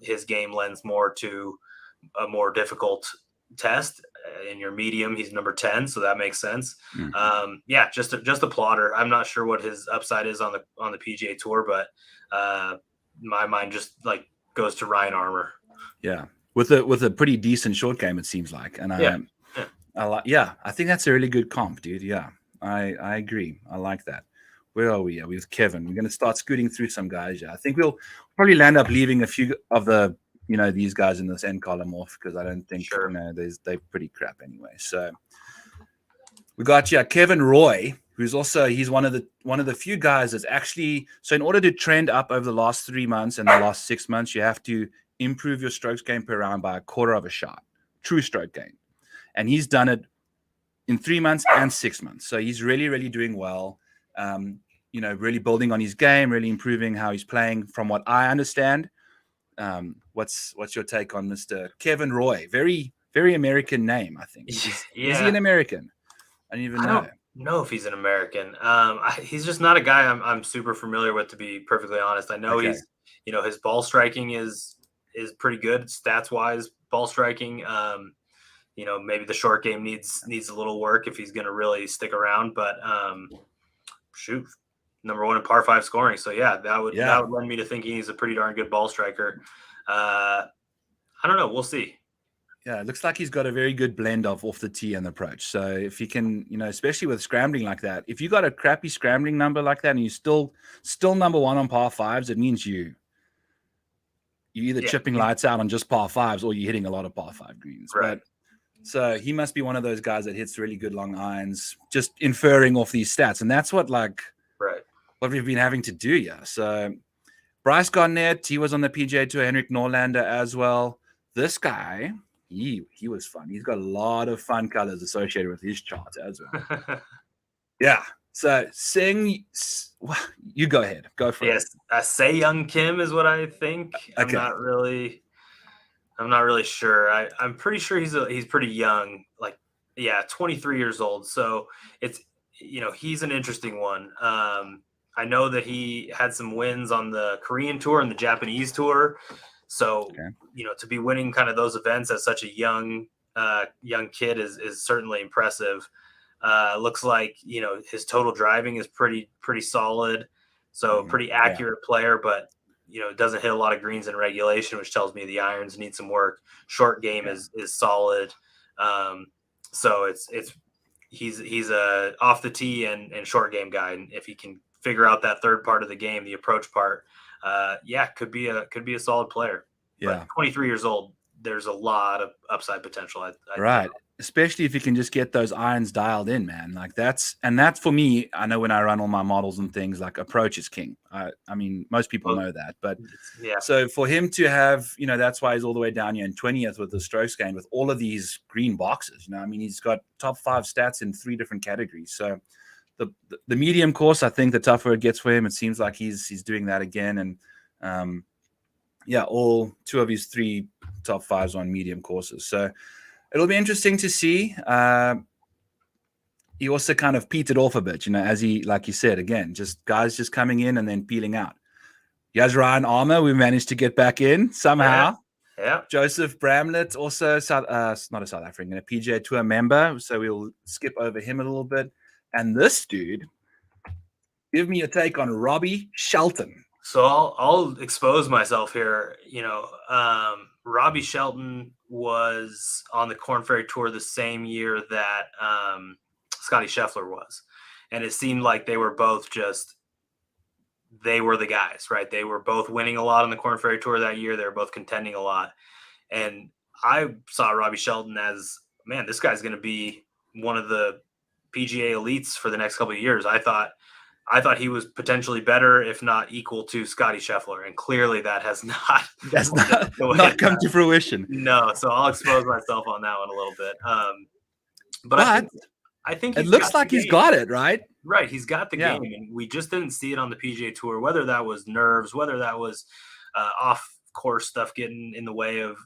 his game lends more to a more difficult test. In your medium, he's number 10, so that makes sense. Just a plotter. I'm not sure what his upside is on the PGA Tour, but my mind just like goes to Ryan Armour. Yeah, with a pretty decent short game, it seems like. And I think that's a really good comp, dude. Yeah. I agree. I like that. Where are we? Are we with Kevin? We're going to start scooting through some guys. Yeah, I think we'll probably land up leaving a few of the, these guys in this end column off because I don't think, they're pretty crap anyway. So we got Kevin Roy, who's also, he's one of the few guys that's actually, so in order to trend up over the last 3 months and the last 6 months, you have to improve your strokes gain per round by 1/4 of a shot, true stroke gain. And he's done it in 3 months and 6 months. So he's really, really doing well. Really building on his game, really improving how he's playing from what I understand. What's your take on Mr. Kevin Roy? Very, very American name, I think. Is he an American? I don't even know. I don't know if he's an American. He's just not a guy I'm super familiar with, to be perfectly honest. I know he's, his ball striking is pretty good stats wise, ball striking. Maybe the short game needs a little work if he's going to really stick around, but number 1 in par 5 scoring. So that would lend me to thinking he's a pretty darn good ball striker. I don't know. We'll see. Yeah, it looks like he's got a very good blend of off the tee and approach. So if he can, especially with scrambling like that, if you got a crappy scrambling number like that and you still number 1 on par 5s, it means you're either chipping lights out on just par 5s or you're hitting a lot of par 5 greens. Right. So he must be one of those guys that hits really good long irons, just inferring off these stats. And that's what what we've been having to do. Yeah. So Bryce Garnett, he was on the PGA Tour. Henrik Norlander as well. This guy, he was fun. He's got a lot of fun colors associated with his chart as well. Yeah. So you go ahead. Go for it. Yes, Say Young Kim is what I think. I'm not really sure. I'm pretty sure he's pretty young. 23 years old. So it's he's an interesting one. I know that he had some wins on the Korean tour and the Japanese tour. So to be winning kind of those events as such a young kid is certainly impressive. Looks like his total driving is pretty solid, so pretty accurate player, but doesn't hit a lot of greens in regulation, which tells me the irons need some work. Short game is solid, so he's a off the tee and short game guy, and if he can figure out that third part of the game, the approach part, could be a solid player. Yeah, but 23 years old, there's a lot of upside potential. I right. Especially if you can just get those irons dialed in, man. Like that's for me. I know when I run all my models and things, like approach is king. I mean, most people know that, but so for him to have, that's why he's all the way down here in 20th with the strokes gained with all of these green boxes. I mean, he's got top 5 stats in 3 different categories. So the medium course, I think the tougher it gets for him, it seems like he's doing that again. And all 2 of his 3 top 5s on medium courses. So it'll be interesting to see. He also kind of petered off a bit, as he, like you said, again, just guys just coming in and then peeling out. He has Ryan Armour. We managed to get back in somehow. Yeah. Joseph Bramlett, also not a South African, a PGA Tour member. So we'll skip over him a little bit. And this dude, give me a take on Robbie Shelton. So I'll expose myself here. Robbie Shelton was on the Korn Ferry Tour the same year that Scotty Scheffler was. And it seemed like they were both they were the guys, right? They were both winning a lot on the Korn Ferry Tour that year. They were both contending a lot. And I saw Robbie Shelton as, man, this guy's going to be one of the PGA elites for the next couple of years. I thought he was potentially better, if not equal to Scotty Scheffler. And clearly that has not come to fruition. No. So I'll expose myself on that one a little bit. But I think it looks like he's got it, right? Right. He's got the game. And we just didn't see it on the PGA Tour, whether that was nerves, whether that was off course stuff getting in the way of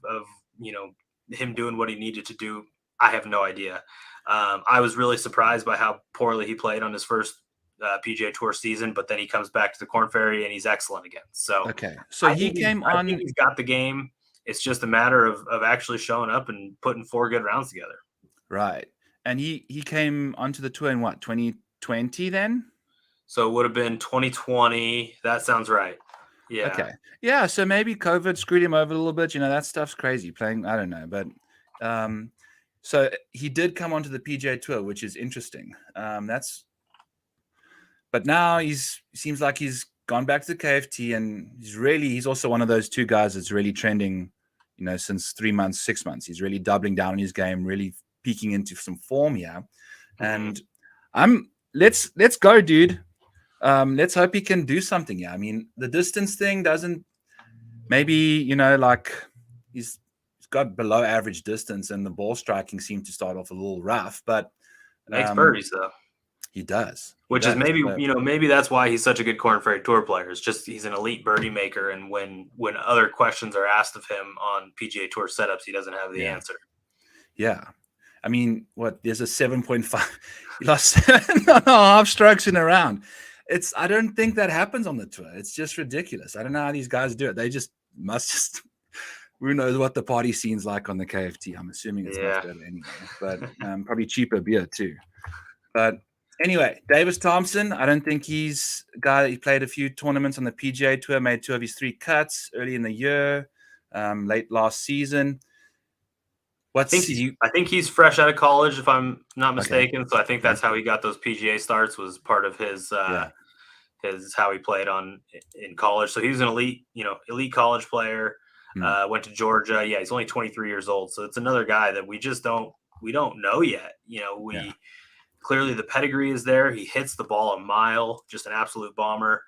him doing what he needed to do. I have no idea. I was really surprised by how poorly he played on his first PGA Tour season, but then he comes back to the Korn Ferry and he's excellent again. So I think he's got the game. It's just a matter of actually showing up and putting 4 good rounds together. Right. And he came onto the tour in what, 2020 then? So it would have been 2020. That sounds right. Yeah. Okay. Yeah. So maybe COVID screwed him over a little bit. That stuff's crazy playing. I don't know. But so he did come onto the PGA Tour, which is interesting. But now seems like he's gone back to the KFT, and he's also one of those 2 guys that's really trending, since 3 months, 6 months. He's really doubling down on his game, really peeking into some form here. And let's go, dude. Let's hope he can do something. Yeah. I mean, the distance thing doesn't, maybe, he's got below average distance, and the ball striking seemed to start off a little rough, but makes birdies though. He does. Which is maybe that's why he's such a good Korn Ferry Tour player. It's just he's an elite birdie maker, and when other questions are asked of him on PGA Tour setups, he doesn't have the answer. Yeah. I mean, there's a 7.5. He lost 7.5 strokes in a round. I don't think that happens on the tour. It's just ridiculous. I don't know how these guys do it. They must who knows what the party scene's like on the KFT. I'm assuming it's much better anyway, but probably cheaper beer too. But anyway, Davis Thompson, I don't think he's a guy that he played a few tournaments on the PGA Tour, made 2 of his 3 cuts early in the year, late last season. I think he's fresh out of college, if I'm not mistaken. Okay. So I think that's how he got those PGA starts, was part of his how he played in college. So he was an elite college player. Went to Georgia. Yeah, he's only 23 years old. So it's another guy that we don't know yet. Clearly the pedigree is there. He hits the ball a mile, just an absolute bomber.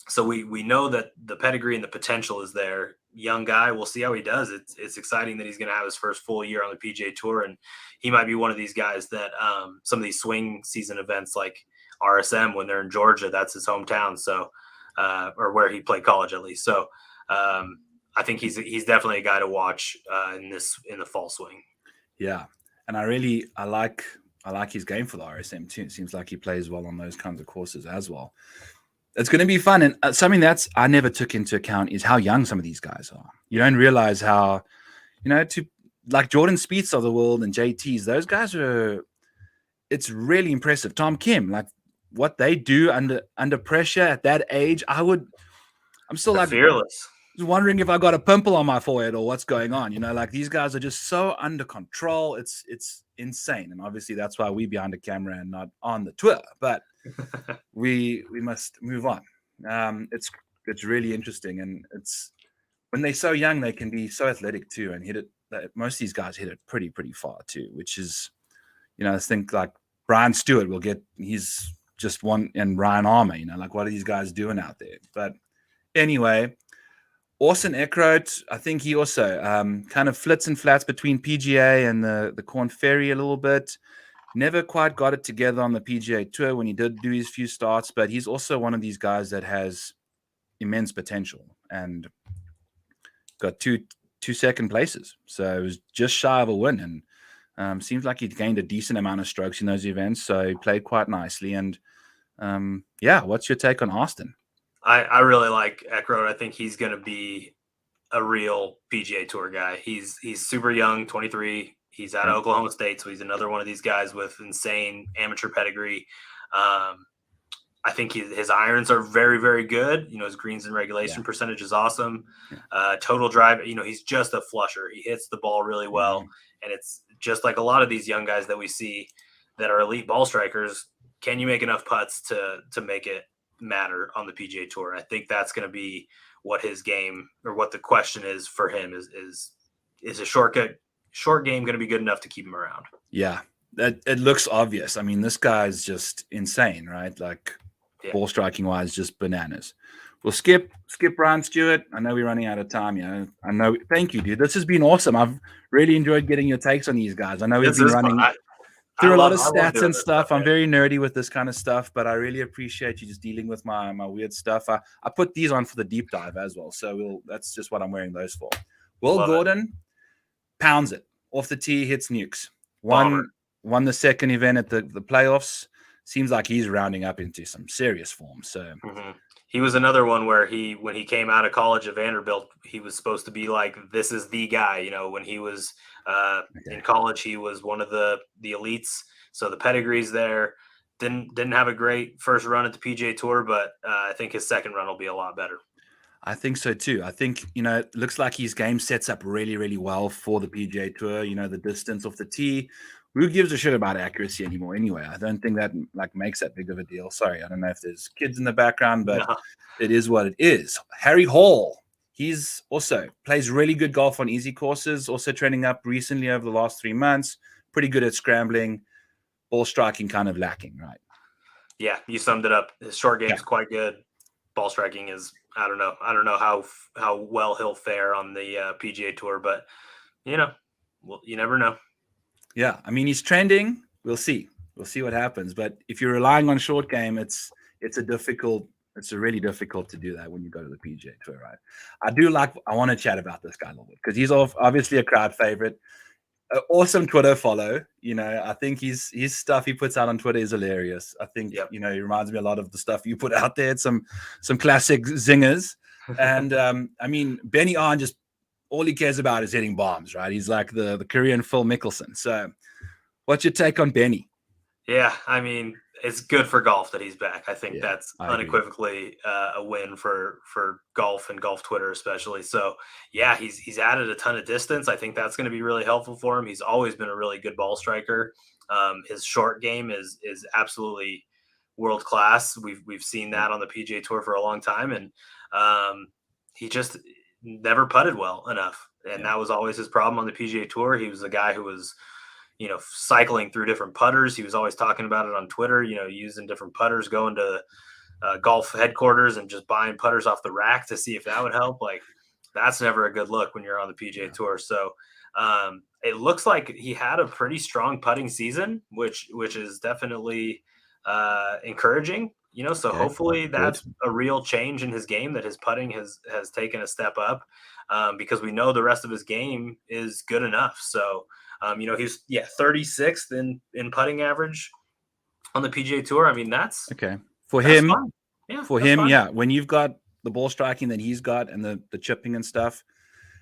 So we know that the pedigree and the potential is there. Young guy, we'll see how he does. It's exciting that he's going to have his first full year on the PGA Tour, and he might be one of these guys that some of these swing season events like RSM when they're in Georgia, that's his hometown, so or where he played college at least. So I think he's definitely a guy to watch in the fall swing. Yeah, and I like his game for the RSM too. It seems like he plays well on those kinds of courses as well. It's going to be fun. And something that's I never took into account is how young some of these guys are. You don't realize how, to like Jordan Spieths of the world and JTs, those guys it's really impressive. Tom Kim, like what they do under pressure at that age, I'm still They're like fearless. wondering if I got a pimple on my forehead or what's going on. Like these guys are just so under control. It's insane. And obviously that's why we behind the camera and not on the tour. But we must move on. It's really interesting, and it's when they're so young they can be so athletic too and hit it. Most of these guys hit it pretty far too, which is I think like Brian Stewart will get he's just one, and Ryan Armour. Like what are these guys doing out there? But anyway, Orson Eckroat, I think he also kind of flits and flats between PGA and the Korn Ferry a little bit. Never quite got it together on the PGA Tour when he did do his few starts, but he's also one of these guys that has immense potential and got two second places. So it was just shy of a win, and seems like he gained a decent amount of strokes in those events. So he played quite nicely. And what's your take on Austin? I really like Eckroat. I think he's going to be a real PGA Tour guy. He's super young, 23. He's out of Oklahoma State, so he's another one of these guys with insane amateur pedigree. I think his irons are very, very good. His greens and regulation percentage is awesome. Total drive, he's just a flusher. He hits the ball really well, and it's just like a lot of these young guys that we see that are elite ball strikers. Can you make enough putts to make it matter on the PGA Tour? I think that's going to be what his game, or what the question is for him is a short game going to be good enough to keep him around? Yeah, it looks obvious. I mean, this guy's just insane, right? Like ball striking wise, just bananas. We'll skip Brian Stewart. I know we're running out of time. I know. Thank you, dude. This has been awesome. I've really enjoyed getting your takes on these guys. I know we've been running through a lot of stats and stuff. I'm very nerdy with this kind of stuff, but I really appreciate you just dealing with my weird stuff. I put these on for the deep dive as well. So that's just what I'm wearing those for. Will Gordon pounds it off the tee, hits nukes. Won the second event at the playoffs. Seems like he's rounding up into some serious form. So he was another one where when he came out of college at Vanderbilt, he was supposed to be like, this is the guy. When he was in college, he was one of the elites. So the pedigree's there. Didn't have a great first run at the PGA Tour, but I think his second run will be a lot better. I think so too. I think, it looks like his game sets up really, really well for the PGA Tour. The distance off the tee. Who gives a shit about accuracy anymore anyway? I don't think that makes that big of a deal. Sorry, I don't know if there's kids in the background, but It is what it is. Harry Hall, he's also plays really good golf on easy courses, also training up recently over the last 3 months. Pretty good at scrambling, ball striking kind of lacking, right? Yeah, you summed it up. His short game is quite good. Ball striking is, I don't know how well he'll fare on the PGA Tour, but you never know. Yeah, I mean, he's trending. We'll see what happens. But if you're relying on short game, it's really difficult to do that when you go to the PGA Tour, right? I want to chat about this guy a little bit because he's obviously a crowd favorite. Awesome Twitter follow. I think his stuff he puts out on Twitter is hilarious. I think he reminds me a lot of the stuff you put out there. It's some classic zingers. And I mean, Benny Arn just all he cares about is hitting bombs, right? He's like the Korean Phil Mickelson. So, what's your take on Benny? Yeah, I mean, it's good for golf that he's back. I think that's unequivocally a win for golf and golf Twitter especially. So yeah, he's added a ton of distance. I think that's going to be really helpful for him. He's always been a really good ball striker. His short game is absolutely world class. We've seen that on the PGA Tour for a long time, and he just never putted well enough, and that was always his problem on the PGA Tour. He was a guy who was cycling through different putters. He was always talking about it on Twitter, using different putters, going to golf headquarters and just buying putters off the rack to see if that would help. Like, that's never a good look when you're on the PGA Tour. So it looks like he had a pretty strong putting season, which is definitely encouraging. So hopefully that's a real change in his game, that his putting has taken a step up, because we know the rest of his game is good enough. So, he's 36th in putting average on the PGA Tour. I mean, that's okay for him. Fine. Yeah, for him, fine. Yeah. When you've got the ball striking that he's got and the chipping and stuff,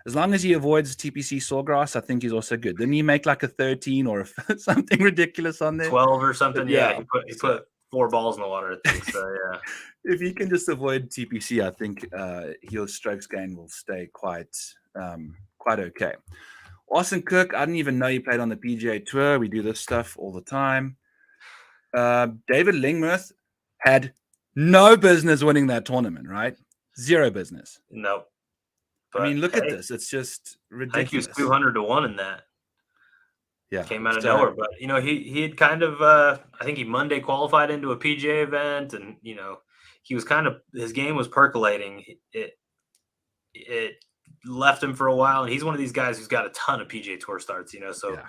as long as he avoids TPC Sawgrass, I think he's also good. Didn't he make like a 13 or something ridiculous on there? 12 or something. Yeah, he put 4 balls in the water, I think. So yeah. If he can just avoid TPC, I think his strokes gain will stay quite okay. Austin Cook, I didn't even know he played on the PGA Tour. We do this stuff all the time. David Lingmuth had no business winning that tournament, right? Zero business. No. But, I mean, look at this. It's just ridiculous. I think he was 200 to 1 in that. Yeah. Came out of nowhere. But, he had kind of, I think he Monday qualified into a PGA event, and, he was kind of, his game was percolating. It left him for a while, and he's one of these guys who's got a ton of PGA Tour starts, so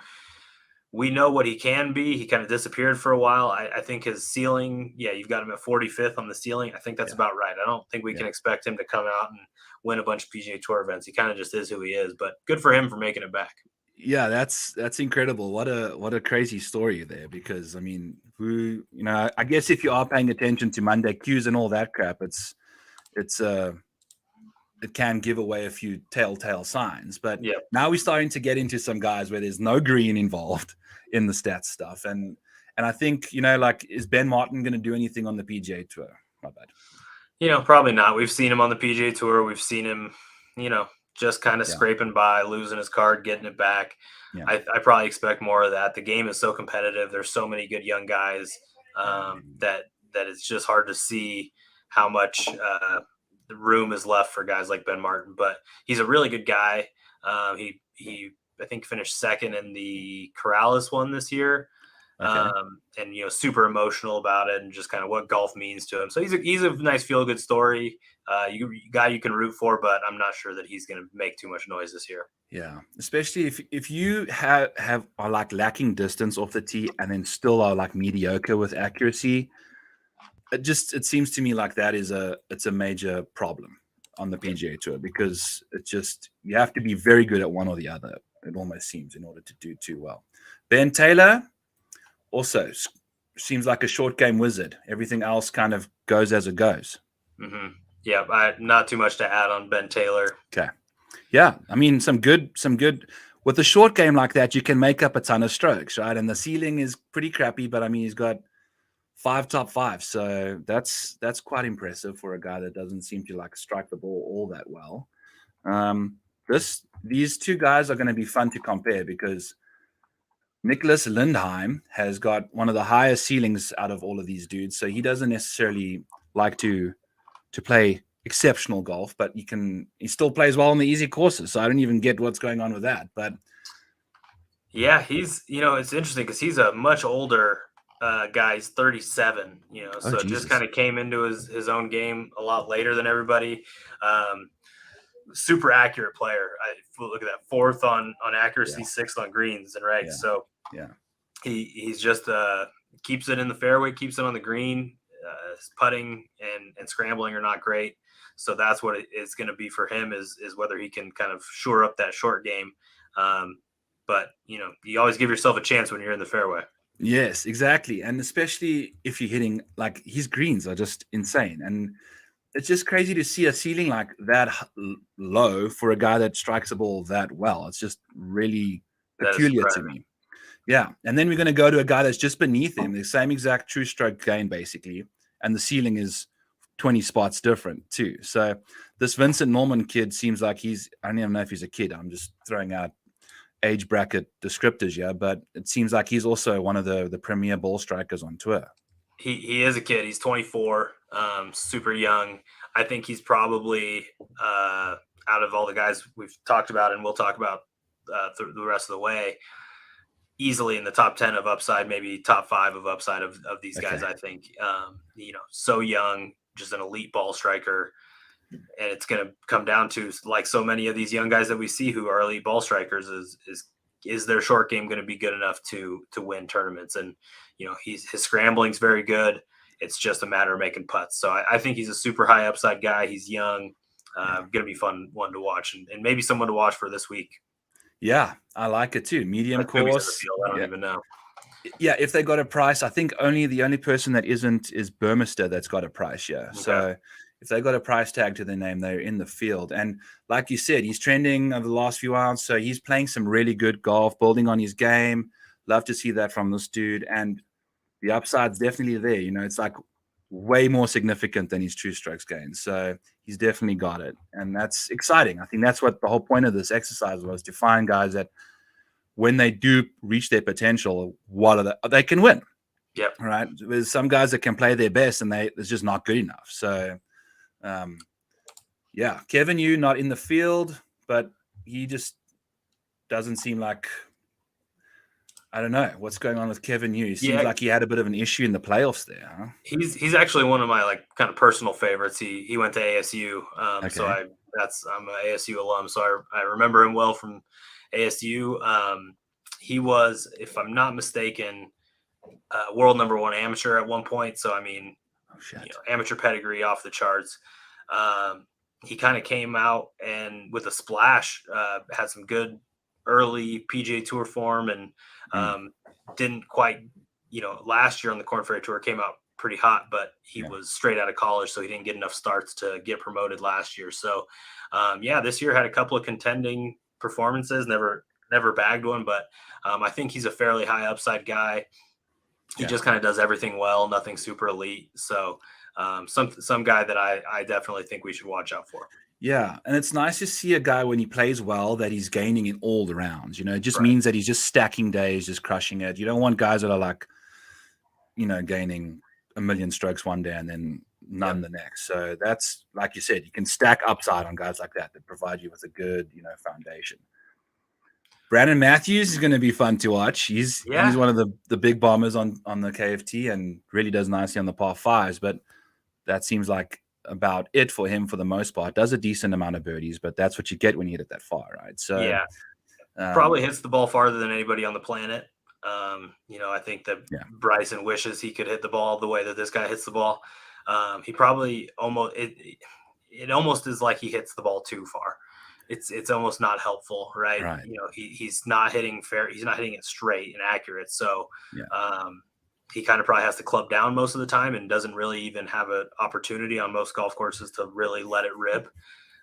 we know what he can be. He kind of disappeared for a while. I think his ceiling, you've got him at 45th on the ceiling. I think that's about right. I don't think we can expect him to come out and win a bunch of PGA Tour events. He kind of just is who he is, but good for him for making it back. Yeah, that's incredible. What a crazy story there, because I mean, I guess if you are paying attention to Monday cues and all that crap, it can give away a few telltale signs. But now we're starting to get into some guys where there's no green involved in the stats stuff. And I think, is Ben Martin going to do anything on the PGA Tour? My bad. Probably not. We've seen him on the PGA Tour. We've seen him, just kind of scraping by, losing his card, getting it back. Yeah. I probably expect more of that. The game is so competitive. There's so many good young guys that it's just hard to see how much the room is left for guys like Ben Martin. But he's a really good guy. He I think finished second in the Corrales one this year. Okay. And super emotional about it, and just kind of what golf means to him. So he's a nice feel good story. Guy you can root for, but I'm not sure that he's going to make too much noise this year. Yeah, especially if you are like lacking distance off the tee and then still are like mediocre with accuracy. It seems to me like that it's a major problem on the PGA Tour, because you have to be very good at one or the other. It almost seems, in order to do too well. Ben Taylor also seems like a short game wizard. Everything else kind of goes as it goes. Mm-hmm. Yeah, not too much to add on Ben Taylor. Okay. Yeah, I mean, some good with a short game like that, you can make up a ton of strokes, right? And the ceiling is pretty crappy, but I mean, he's got 5 top 5, so that's quite impressive for a guy that doesn't seem to like strike the ball all that well. These two guys are going to be fun to compare, because Nicholas Lindheim has got one of the highest ceilings out of all of these dudes, so he doesn't necessarily like to play exceptional golf, but he still plays well on the easy courses. So I don't even get what's going on with that. But yeah, he's it's interesting because he's a much older guy. He's 37. So just kind of came into his own game a lot later than everybody. Super accurate player. Look at that, 4th on accuracy, 6th on greens and regs. So he's just keeps it in the fairway, keeps it on the green. His putting and scrambling are not great. So that's what it's going to be for him is whether he can kind of shore up that short game. But you always give yourself a chance when you're in the fairway. Yes, exactly. And especially if you're hitting, like, his greens are just insane. And it's just crazy to see a ceiling like that low for a guy that strikes the ball that well. It's just really peculiar to me. Yeah. And then we're going to go to a guy that's just beneath him, the same exact true stroke gain, basically. And the ceiling is 20 spots different too. So this Vincent Norman kid seems like I don't even know if he's a kid. I'm just throwing out age bracket descriptors here, but it seems like he's also one of the premier ball strikers on tour. He is a kid. He's 24, super young. I think he's probably out of all the guys we've talked about and we'll talk about through the rest of the way, easily in the top 10 of upside, maybe top 5 of upside of these guys. Okay. I think, so young, just an elite ball striker. And it's going to come down to, like so many of these young guys that we see who are elite ball strikers, is their short game going to be good enough to win tournaments? And, his scrambling's very good. It's just a matter of making putts. So I think he's a super high upside guy. He's young, going to be fun one to watch, and maybe someone to watch for this week. Yeah, I like it too. Medium course. I don't even know. Yeah, if they got a price, I think the only person that isn't is Burmester that's got a price. Yeah, okay. So if they got a price tag to their name, they're in the field. And like you said, he's trending over the last few rounds, so he's playing some really good golf, building on his game. Love to see that from this dude, and the upside's definitely there. It's like way more significant than his true strokes gain. So he's definitely got it, and that's exciting. I think that's what the whole point of this exercise was, to find guys that, when they do reach their potential, they can win. Yep. Right. There's some guys that can play their best and it's just not good enough. So, Kevin Yu not in the field, but he just doesn't seem like, I don't know what's going on with Kevin Yu. He seems like he had a bit of an issue in the playoffs there. Huh? He's actually one of my kind of personal favorites. He went to ASU. Okay. So I'm an ASU alum. So I remember him well from ASU. He was, if I'm not mistaken, world number 1 amateur at one point. So, amateur pedigree off the charts. He kind of came out and with a splash, had some good early PGA Tour form, and didn't quite, last year on the Korn Ferry Tour came out pretty hot, but he was straight out of college, so he didn't get enough starts to get promoted last year. So, this year had a couple of contending performances, never bagged one, but I think he's a fairly high upside guy. He just kind of does everything well, nothing super elite. So some guy that I definitely think we should watch out for. Yeah, and it's nice to see a guy when he plays well that he's gaining in all the rounds. It just means that he's just stacking days, just crushing it. You don't want guys that are like, gaining 1 million strokes one day and then none the next. So that's, like you said, you can stack upside on guys like that provide you with a good, foundation. Brandon Matthews is going to be fun to watch. He's one of the big bombers on the KFT and really does nicely on the par 5s, but that seems like about it for him for the most part. Does a decent amount of birdies, but that's what you get when you hit it that far, right? So probably hits the ball farther than anybody on the planet. I think that Bryson wishes he could hit the ball the way that this guy hits the ball. He probably it almost is like he hits the ball too far. It's almost not helpful, right? He's not hitting fair. He's not hitting it straight and accurate. So he kind of probably has to club down most of the time and doesn't really even have an opportunity on most golf courses to really let it rip.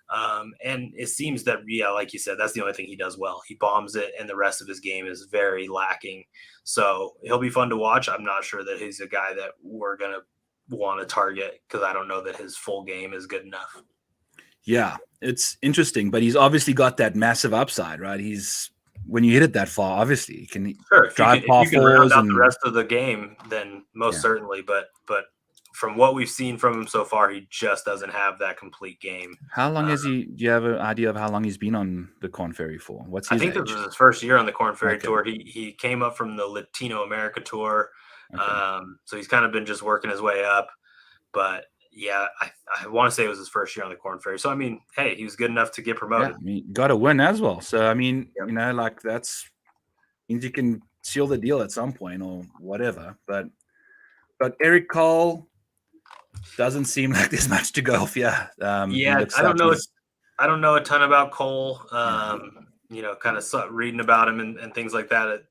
And it seems that, like you said, that's the only thing he does well. He bombs it, and the rest of his game is very lacking. So he'll be fun to watch. I'm not sure that he's a guy that we're going to want to target, because I don't know that his full game is good enough. Yeah, it's interesting, but he's obviously got that massive upside, right? When you hit it that far, obviously you can drive par fours and the rest of the game, then most certainly. But from what we've seen from him so far, he just doesn't have that complete game. How long has he? Do you have an idea of how long he's been on the Korn Ferry for? What's his age? I think this was his first year on the Korn Ferry Tour. He came up from the Latino America Tour, so he's kind of been just working his way up. But I want to say it was his first year on the Korn Ferry. So, hey, he was good enough to get promoted. Yeah, got to win as well. So, that's means you can seal the deal at some point or whatever. But Eric Cole doesn't seem like there's much to go off. I don't know. I don't know a ton about Cole. Kind of reading about him and things like that. It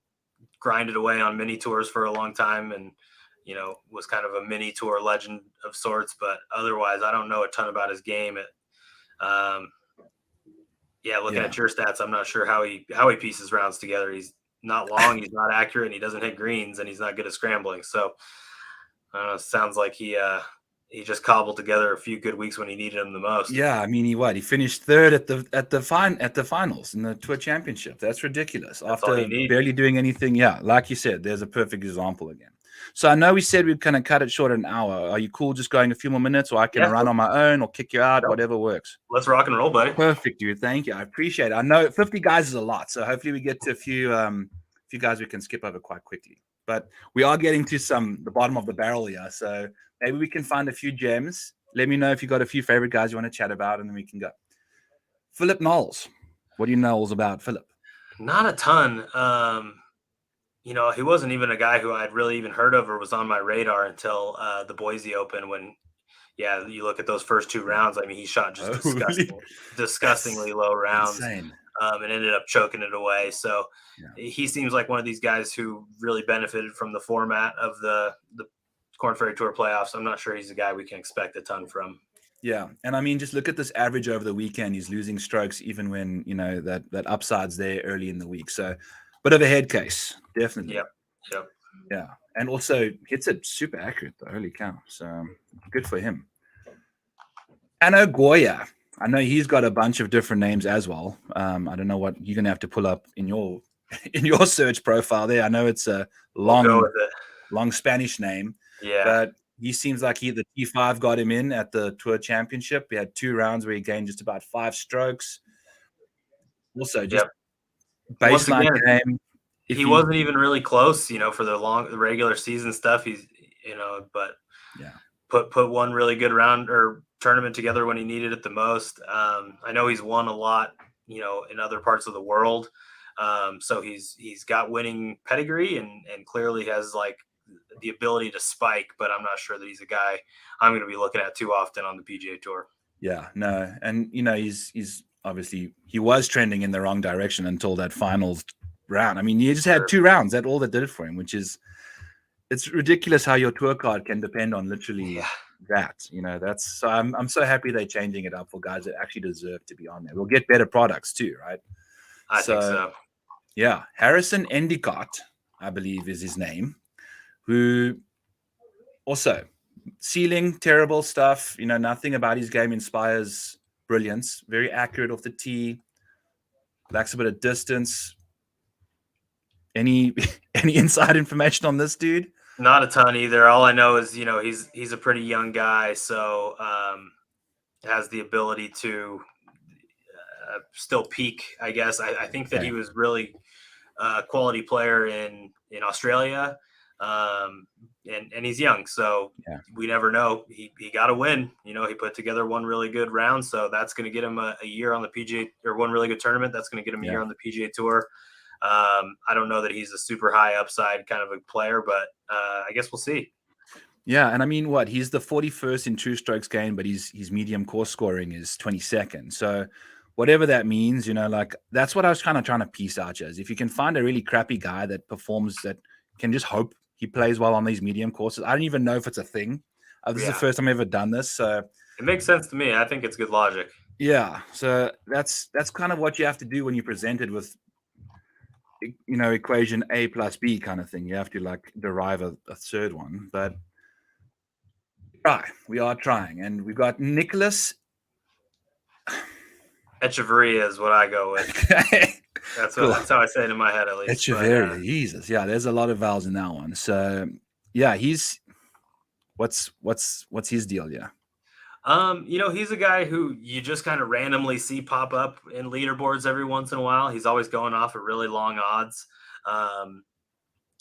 grinded away on mini tours for a long time, and was kind of a mini tour legend of sorts, but otherwise I don't know a ton about his game. Looking at your stats, I'm not sure how he pieces rounds together. He's not long, he's not accurate, and he doesn't hit greens, and he's not good at scrambling. So I don't know, it sounds like he just cobbled together a few good weeks when he needed him the most. Yeah, he finished third at the finals in the Tour Championship. That's ridiculous. That's after barely doing anything. Yeah, like you said, there's a perfect example again. So I know we said we'd kind of cut it short an hour. Are you cool just going a few more minutes, or I can run on my own or kick you out, whatever works? Let's rock and roll, buddy. Perfect, dude. Thank you. I appreciate it. I know 50 guys is a lot, so hopefully we get to a few few guys we can skip over quite quickly. But we are getting to the bottom of the barrel here. So maybe we can find a few gems. Let me know if you got a few favorite guys you want to chat about, and then we can go. Phillip Knowles. What do you know about Phillip? Not a ton. He wasn't even a guy who I'd really even heard of or was on my radar until the Boise Open when, you look at those first 2 rounds. I mean, he shot just disgustingly low rounds and ended up choking it away. So he seems like one of these guys who really benefited from the format of the Korn Ferry Tour playoffs. I'm not sure he's a guy we can expect a ton from. Yeah. And I mean, just look at this average over the weekend. He's losing strokes even when, that upside's there early in the week. So bit of a head case, definitely. Yep. Yeah. And also hits it super accurate, though. Holy cow. So good for him. Ano Goya. I know he's got a bunch of different names as well. I don't know what you're going to have to pull up in your search profile there. I know it's a long Spanish name. Yeah. But he seems like the T5 got him in at the Tour Championship. He had 2 rounds where he gained just about 5 strokes. Also, just baseline game. He wasn't even really close, for the regular season stuff. He's, but put one really good round or tournament together when he needed it the most. I know he's won a lot, in other parts of the world. So he's got winning pedigree and clearly has like the ability to spike, but I'm not sure that he's a guy I'm going to be looking at too often on the PGA Tour. Yeah, no. And, he's obviously, he was trending in the wrong direction until that finals round. I mean, he just had 2 rounds. That's all that did it for him, it's ridiculous how your tour card can depend on literally that, so I'm so happy they're changing it up for guys that actually deserve to be on there. We'll get better products too, right? I think so. Yeah. Harrison Endicott, I believe is his name, who also ceiling, terrible stuff. Nothing about his game inspires brilliance. Very accurate off the tee. Lacks a bit of distance. Any inside information on this dude? Not a ton either. All I know is, he's a pretty young guy, so has the ability to still peak, I guess. I think that he was really a quality player in Australia. And he's young, so we never know. He got to win. He put together one really good round, so that's going to get him a year on the PGA, or one really good tournament. That's going to get him a year on the PGA Tour. I don't know that he's a super high upside kind of a player, but I guess we'll see. Yeah, and I mean, he's the 41st in true strokes gained, but his medium course scoring is 22nd. So whatever that means, that's what I was kind of trying to piece out, as if you can find a really crappy guy that performs, that can just hope he plays well on these medium courses. I don't even know if it's a thing. This is the first time I've ever done this, so it makes sense to me. I think it's good logic. Yeah, so that's kind of what you have to do when you're presented with, equation A plus B kind of thing. You have to derive a third one, but we are trying, and we've got Nicholas Echeverria is what I go with. That's how I say it in my head, at least. Echeverria, Jesus, yeah. There's a lot of vowels in that one. So, yeah, he's what's his deal? Yeah. He's a guy who you just kind of randomly see pop up in leaderboards every once in a while. He's always going off at really long odds.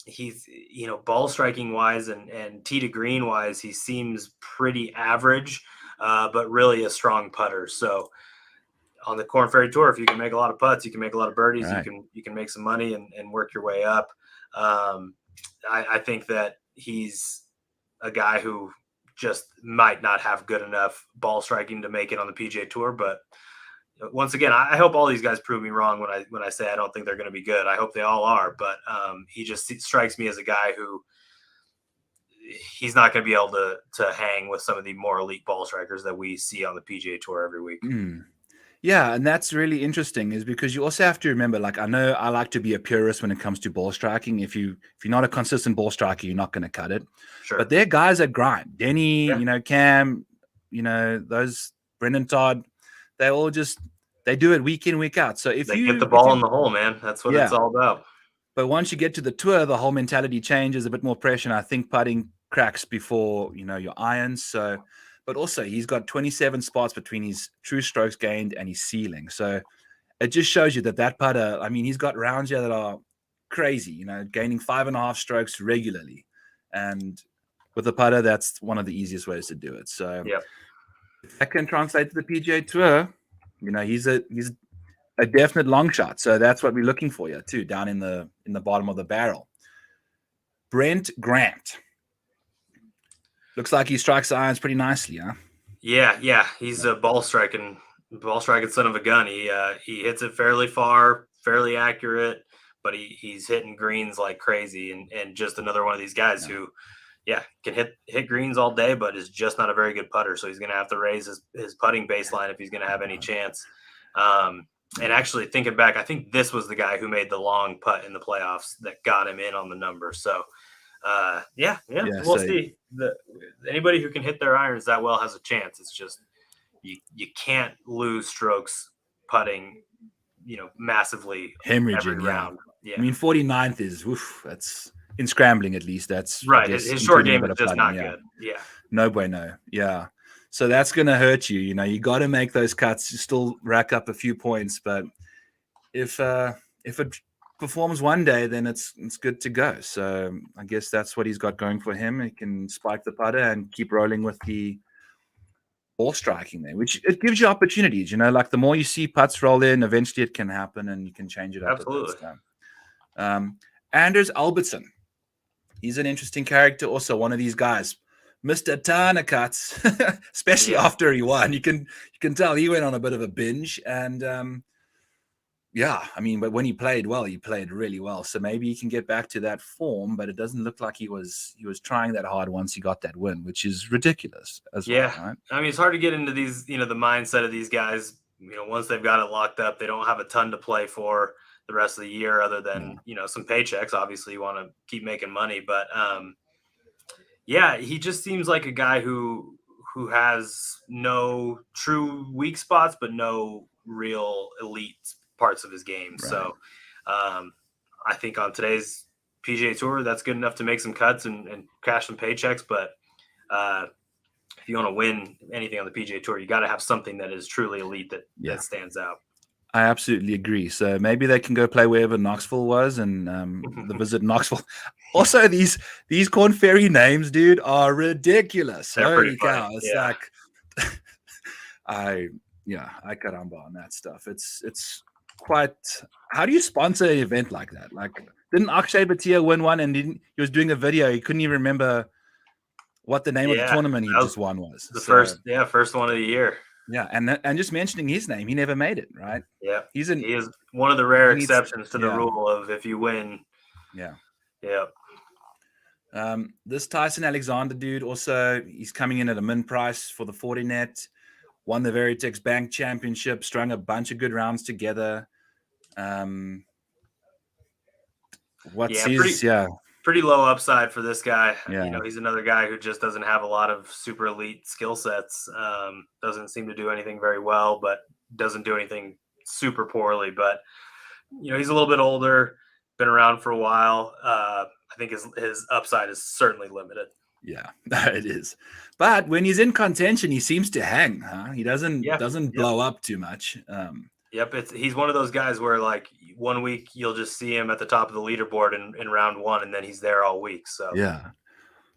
He's, ball striking wise and tee to green wise, he seems pretty average, but really a strong putter. So on the Korn Ferry Tour, if you can make a lot of putts, you can make a lot of birdies, right, you can make some money and work your way up. I think that he's a guy who just might not have good enough ball striking to make it on the PGA Tour. But once again, I hope all these guys prove me wrong when I say I don't think they're going to be good. I hope they all are. But he just strikes me as a guy who he's not going to be able to hang with some of the more elite ball strikers that we see on the PGA Tour every week. Yeah, and that's really interesting, is because you also have to remember, I know I like to be a purist when it comes to ball striking. If you're not a consistent ball striker, you're not going to cut it. Sure. But there are guys that grind. Denny, Cam, those Brendan Todd, they all they do it week in, week out. So if you get the ball in the hole, man, that's what it's all about. But once you get to the tour, the whole mentality changes, a bit more pressure. And I think putting cracks before, your irons. So, but also he's got 27 spots between his true strokes gained and his ceiling. So it just shows you that putter, I mean, he's got rounds here that are crazy, gaining 5.5 strokes regularly. And with a putter, that's one of the easiest ways to do it. So if that can translate to the PGA Tour, he's a definite long shot. So that's what we're looking for here too, down in the bottom of the barrel. Brent Grant. Looks like he strikes the irons pretty nicely, huh? Yeah. He's a ball striking son of a gun. He hits it fairly far, fairly accurate, but he's hitting greens like crazy, and just another one of these guys who can hit greens all day, but is just not a very good putter. So he's going to have to raise his putting baseline if he's going to have any chance. And actually thinking back, I think this was the guy who made the long putt in the playoffs that got him in on the number. So we'll see. Anybody who can hit their irons that well has a chance. It's just you can't lose strokes putting, massively hemorrhaging every round. Yeah. I mean, 49th is that's in scrambling at least. That's right. His short game is just not good. Yeah. No bueno. Yeah. So that's going to hurt you. You got to make those cuts. You still rack up a few points, but if it performs one day, then it's good to go. So I guess that's what he's got going for him. He can spike the putter and keep rolling with the ball striking there, which it gives you opportunities. Like the more you see putts roll in, eventually it can happen and you can change it up. Absolutely. Anders Albertson. He's an interesting character. Also, one of these guys. Missed a ton of cuts, especially after he won. You can tell he went on a bit of a binge, and but when he played well, he played really well. So maybe he can get back to that form, but it doesn't look like he was trying that hard once he got that win, which is ridiculous as well. Right? I mean, it's hard to get into these, the mindset of these guys. Once they've got it locked up, they don't have a ton to play for the rest of the year, other than some paychecks. Obviously, you want to keep making money, but he just seems like a guy who has no true weak spots, but no real elite parts of his game. Right. So I think on today's PGA Tour, that's good enough to make some cuts and cash some paychecks. But if you want to win anything on the PGA Tour, you got to have something that is truly elite that stands out. I absolutely agree. So maybe they can go play wherever Knoxville was and the visit Knoxville. Also, these Korn Ferry names, dude, are ridiculous. They're Holy cow. funny. It's like I caramba on that stuff. It's quite. How do you sponsor an event like that? Like, didn't Akshay Bhatia win one and he was doing a video, he couldn't even remember what the name of the tournament he just won was. The first one of the year. Yeah, and just mentioning his name, he never made it, right? Yeah, he is one of the rare exceptions to the rule of if you win. Yeah. Yeah. This Tyson Alexander dude also, he's coming in at a min price for the 40 net, won the Veritex Bank Championship, strung a bunch of good rounds together. Pretty low upside for this guy. Yeah. He's another guy who just doesn't have a lot of super elite skill sets. Doesn't seem to do anything very well, but doesn't do anything super poorly. But he's a little bit older, been around for a while. I think his upside is certainly limited. Yeah, it is. But when he's in contention, he seems to hang. Huh? He doesn't blow up too much. He's one of those guys where like 1 week you'll just see him at the top of the leaderboard in round one, and then he's there all week. So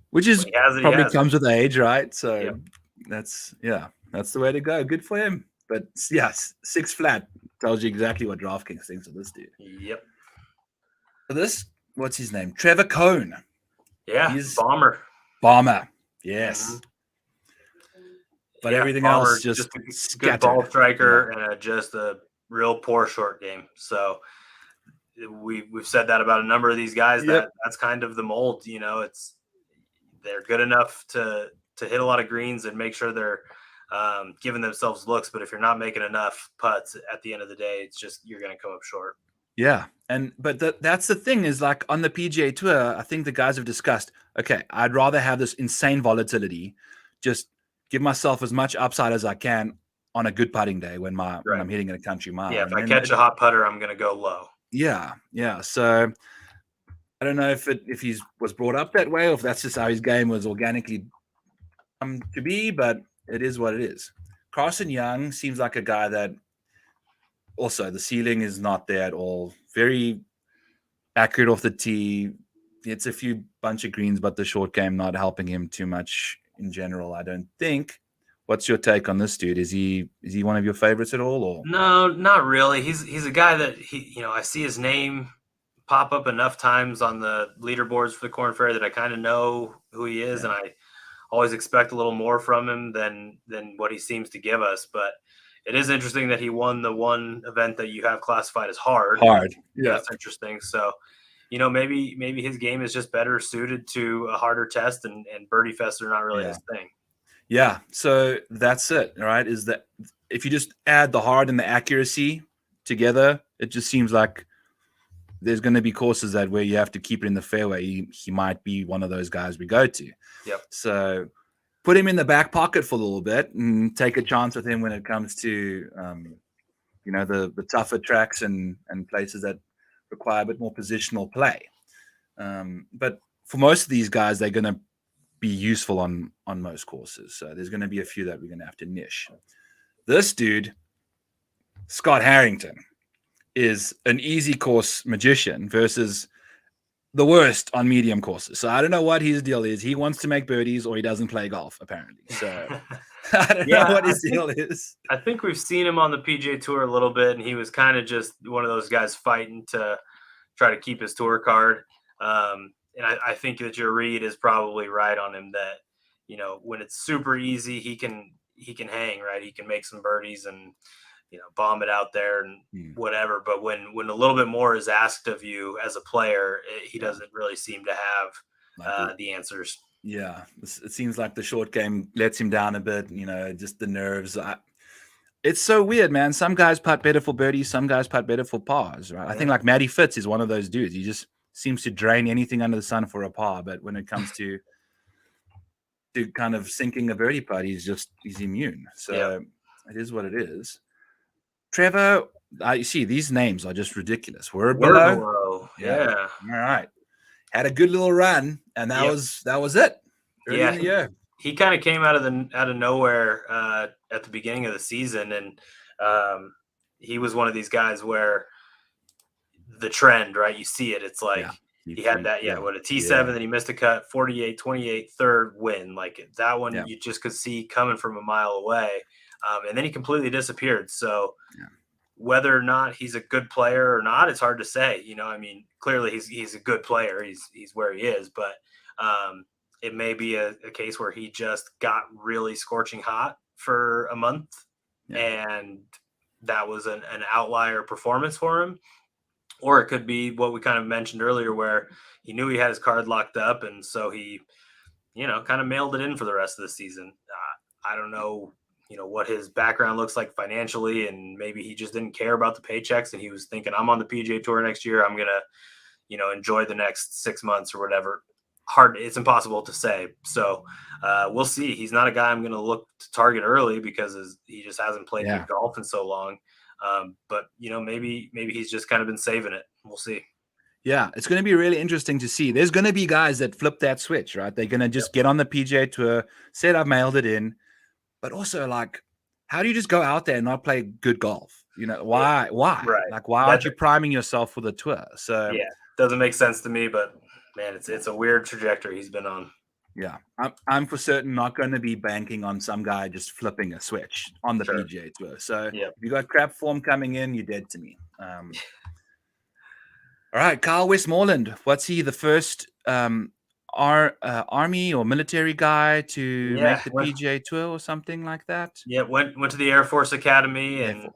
which is probably comes with age, right? So that's the way to go. Good for him. But 6 flat tells you exactly what DraftKings thinks of this dude. Yep. For this, what's his name? Trevor Cohn. Yeah, he's Bomber. Yes. But everything else just a good ball striker and just a real poor short game. So we've said that about a number of these guys. That's kind of the mold. They're good enough to hit a lot of greens and make sure they're giving themselves looks. But if you're not making enough putts at the end of the day, it's just you're going to come up short. Yeah, but that's the thing is like on the PGA Tour, I think the guys have discussed. Okay, I'd rather have this insane volatility, just give myself as much upside as I can on a good putting day when I'm hitting in a country mile. Yeah, if I catch a hot putter, I'm going to go low. Yeah. So I don't know if he was brought up that way or if that's just how his game was organically to be, but it is what it is. Carson Young seems like a guy that also the ceiling is not there at all. Very accurate off the tee. It's a few bunch of greens, but the short game not helping him too much in general, I don't think. What's your take on this dude? Is he one of your favorites at all? Or No, not really. He's a guy that I see his name pop up enough times on the leaderboards for the Korn Ferry that I kind of know who he is, and I always expect a little more from him than what he seems to give us. But it is interesting that he won the one event that you have classified as hard. Yeah, that's interesting. So, maybe his game is just better suited to a harder test, and birdie fests are not really his thing. Yeah, so that's it, right? Is that if you just add the hard and the accuracy together, it just seems like there's going to be courses that where you have to keep it in the fairway. He might be one of those guys we go to. Yep. So put him in the back pocket for a little bit and take a chance with him when it comes to, the tougher tracks and places that require a bit more positional play. But for most of these guys, they're going to be useful on most courses. So there's going to be a few that we're going to have to niche. This dude, Scott Harrington, is an easy course magician versus the worst on medium courses. So I don't know what his deal is. He wants to make birdies or he doesn't play golf, apparently. So I don't know what his deal is. I think we've seen him on the PGA Tour a little bit, and he was kind of just one of those guys fighting to try to keep his tour card. And I think that your read is probably right on him that, when it's super easy, he can hang, right? He can make some birdies and, bomb it out there and whatever. But when a little bit more is asked of you as a player, he doesn't really seem to have the answers. Yeah. It seems like the short game lets him down a bit, just the nerves. It's so weird, man. Some guys putt better for birdies. Some guys putt better for pars, right? I think like Maddie Fitz is one of those dudes. He just seems to drain anything under the sun for a par. But when it comes to kind of sinking a birdie putt, he's immune. So it is what it is. Trevor, you see, these names are just ridiculous. We're below. Yeah. All right. Had a good little run, and that was it. Early in the year. He kind of came out of nowhere at the beginning of the season, and he was one of these guys where the trend, right? You see it. It's like he had that, a T7, then he missed a cut, 48, 28, third win. Like that one, you just could see coming from a mile away. And then he completely disappeared. So whether or not he's a good player or not, it's hard to say. Clearly he's a good player. He's where he is, but it may be a case where he just got really scorching hot for a month, and that was an outlier performance for him. Or it could be what we kind of mentioned earlier, where he knew he had his card locked up, and so he, kind of mailed it in for the rest of the season. I don't know, what his background looks like financially, and maybe he just didn't care about the paychecks, and he was thinking, I'm on the PGA Tour next year. I'm going to, enjoy the next 6 months or whatever. It's impossible to say. So we'll see. He's not a guy I'm going to look to target early because he just hasn't played good golf in so long. But maybe he's just kind of been saving it. We'll see. Yeah, it's going to be really interesting to see. There's going to be guys that flip that switch, right? They're going to just get on the PGA Tour, said I've mailed it in, but also like, how do you just go out there and not play good golf? Why? Right. Like, why aren't you priming yourself for the tour? So doesn't make sense to me, but man, it's a weird trajectory he's been on. Yeah, I'm for certain not going to be banking on some guy just flipping a switch on the PGA Tour. So if you got crap form coming in, you're dead to me. All right, Kyle Westmoreland. What's he, the first army or military guy to make the PGA Tour or something like that? Yeah, went to the Air Force Academy and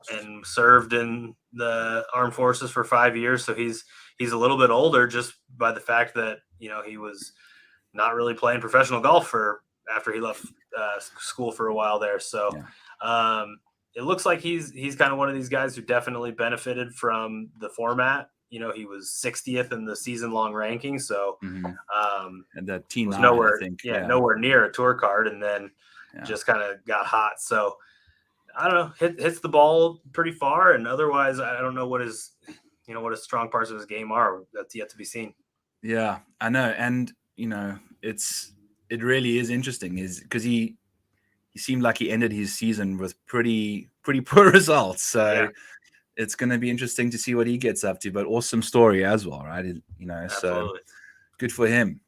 served in the Armed Forces for 5 years. So he's a little bit older just by the fact that he was not really playing professional golf after he left school for a while there. So it looks like he's kind of one of these guys who definitely benefited from the format. He was 60th in the season-long ranking, so and that team was nowhere, I think, nowhere near a tour card, and then just kind of got hot. So I don't know, hits the ball pretty far, and otherwise, I don't know what his strong parts of his game are. That's yet to be seen. Yeah, I know, and it really is interesting, is because he seemed like he ended his season with pretty poor results. So it's going to be interesting to see what he gets up to, but awesome story as well, right? So Absolutely. good for him.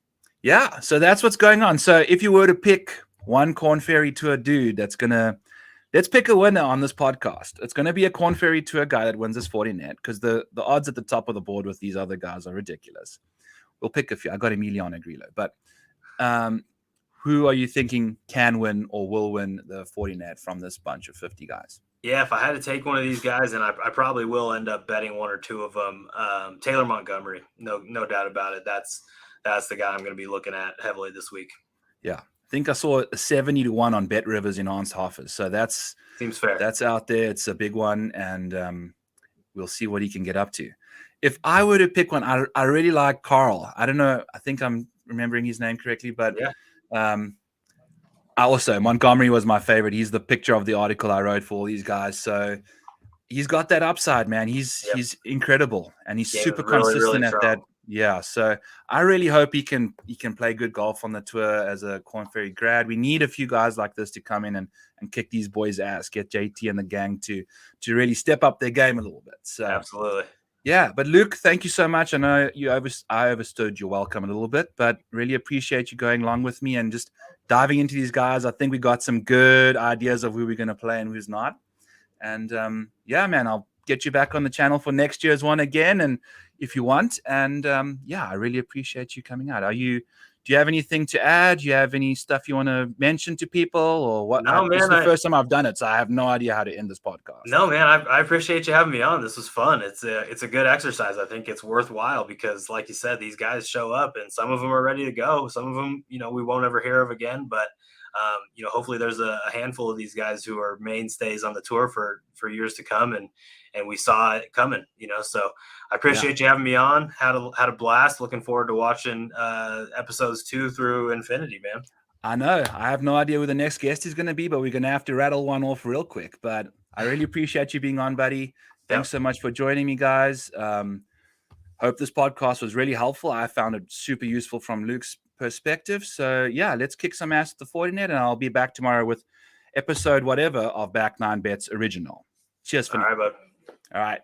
Yeah, so that's what's going on. So if you were to pick one Korn Ferry Tour dude let's pick a winner on this podcast. It's going to be a Korn Ferry Tour guy that wins this 40 net, because the odds at the top of the board with these other guys are ridiculous. We'll pick a few. I got Emiliano Grillo, but who are you thinking can win or will win the 40 net from this bunch of 50 guys? Yeah, if I had to take one of these guys, and I probably will end up betting one or two of them, Taylor Montgomery, no doubt about it. That's the guy I'm going to be looking at heavily this week. Yeah, I think I saw a 70-1 on Bet Rivers Enhanced Offers, so that's seems fair. That's out there. It's a big one, and we'll see what he can get up to. If I were to pick one, I really like Carl. I don't know. I think I'm remembering his name correctly, but yeah. Also, Montgomery was my favorite. He's the picture of the article I wrote for all these guys. So he's got that upside, man. He's incredible, and he's super consistent at that. Yeah. So I really hope he can play good golf on the tour as a Korn Ferry grad. We need a few guys like this to come in and kick these boys' ass, get JT and the gang to really step up their game a little bit. So absolutely. Yeah, but Luke, thank you so much. I know I overstood your welcome a little bit, but really appreciate you going along with me and just diving into these guys. I think we got some good ideas of who we're going to play and who's not. And yeah, man, I'll get you back on the channel for next year's one again, and if you want. And yeah, I really appreciate you coming out. Do you have anything to add? Do you have any stuff you want to mention to people, or what? No, man. This is the first time I've done it, so I have no idea how to end this podcast. No, man. I appreciate you having me on. This was fun. It's a good exercise. I think it's worthwhile because, like you said, these guys show up, and some of them are ready to go. Some of them, we won't ever hear of again. But hopefully, there's a handful of these guys who are mainstays on the tour for years to come, and we saw it coming. So I appreciate you having me on. Had a blast. Looking forward to watching episodes 2 through infinity, man. I know. I have no idea who the next guest is going to be, but we're going to have to rattle one off real quick. But I really appreciate you being on, buddy. Thanks so much for joining me, guys. Hope this podcast was really helpful. I found it super useful from Luke's perspective. So yeah, let's kick some ass at the 40 net, and I'll be back tomorrow with episode whatever of Back 9 Bets original. Cheers for now. All right, bud. All right.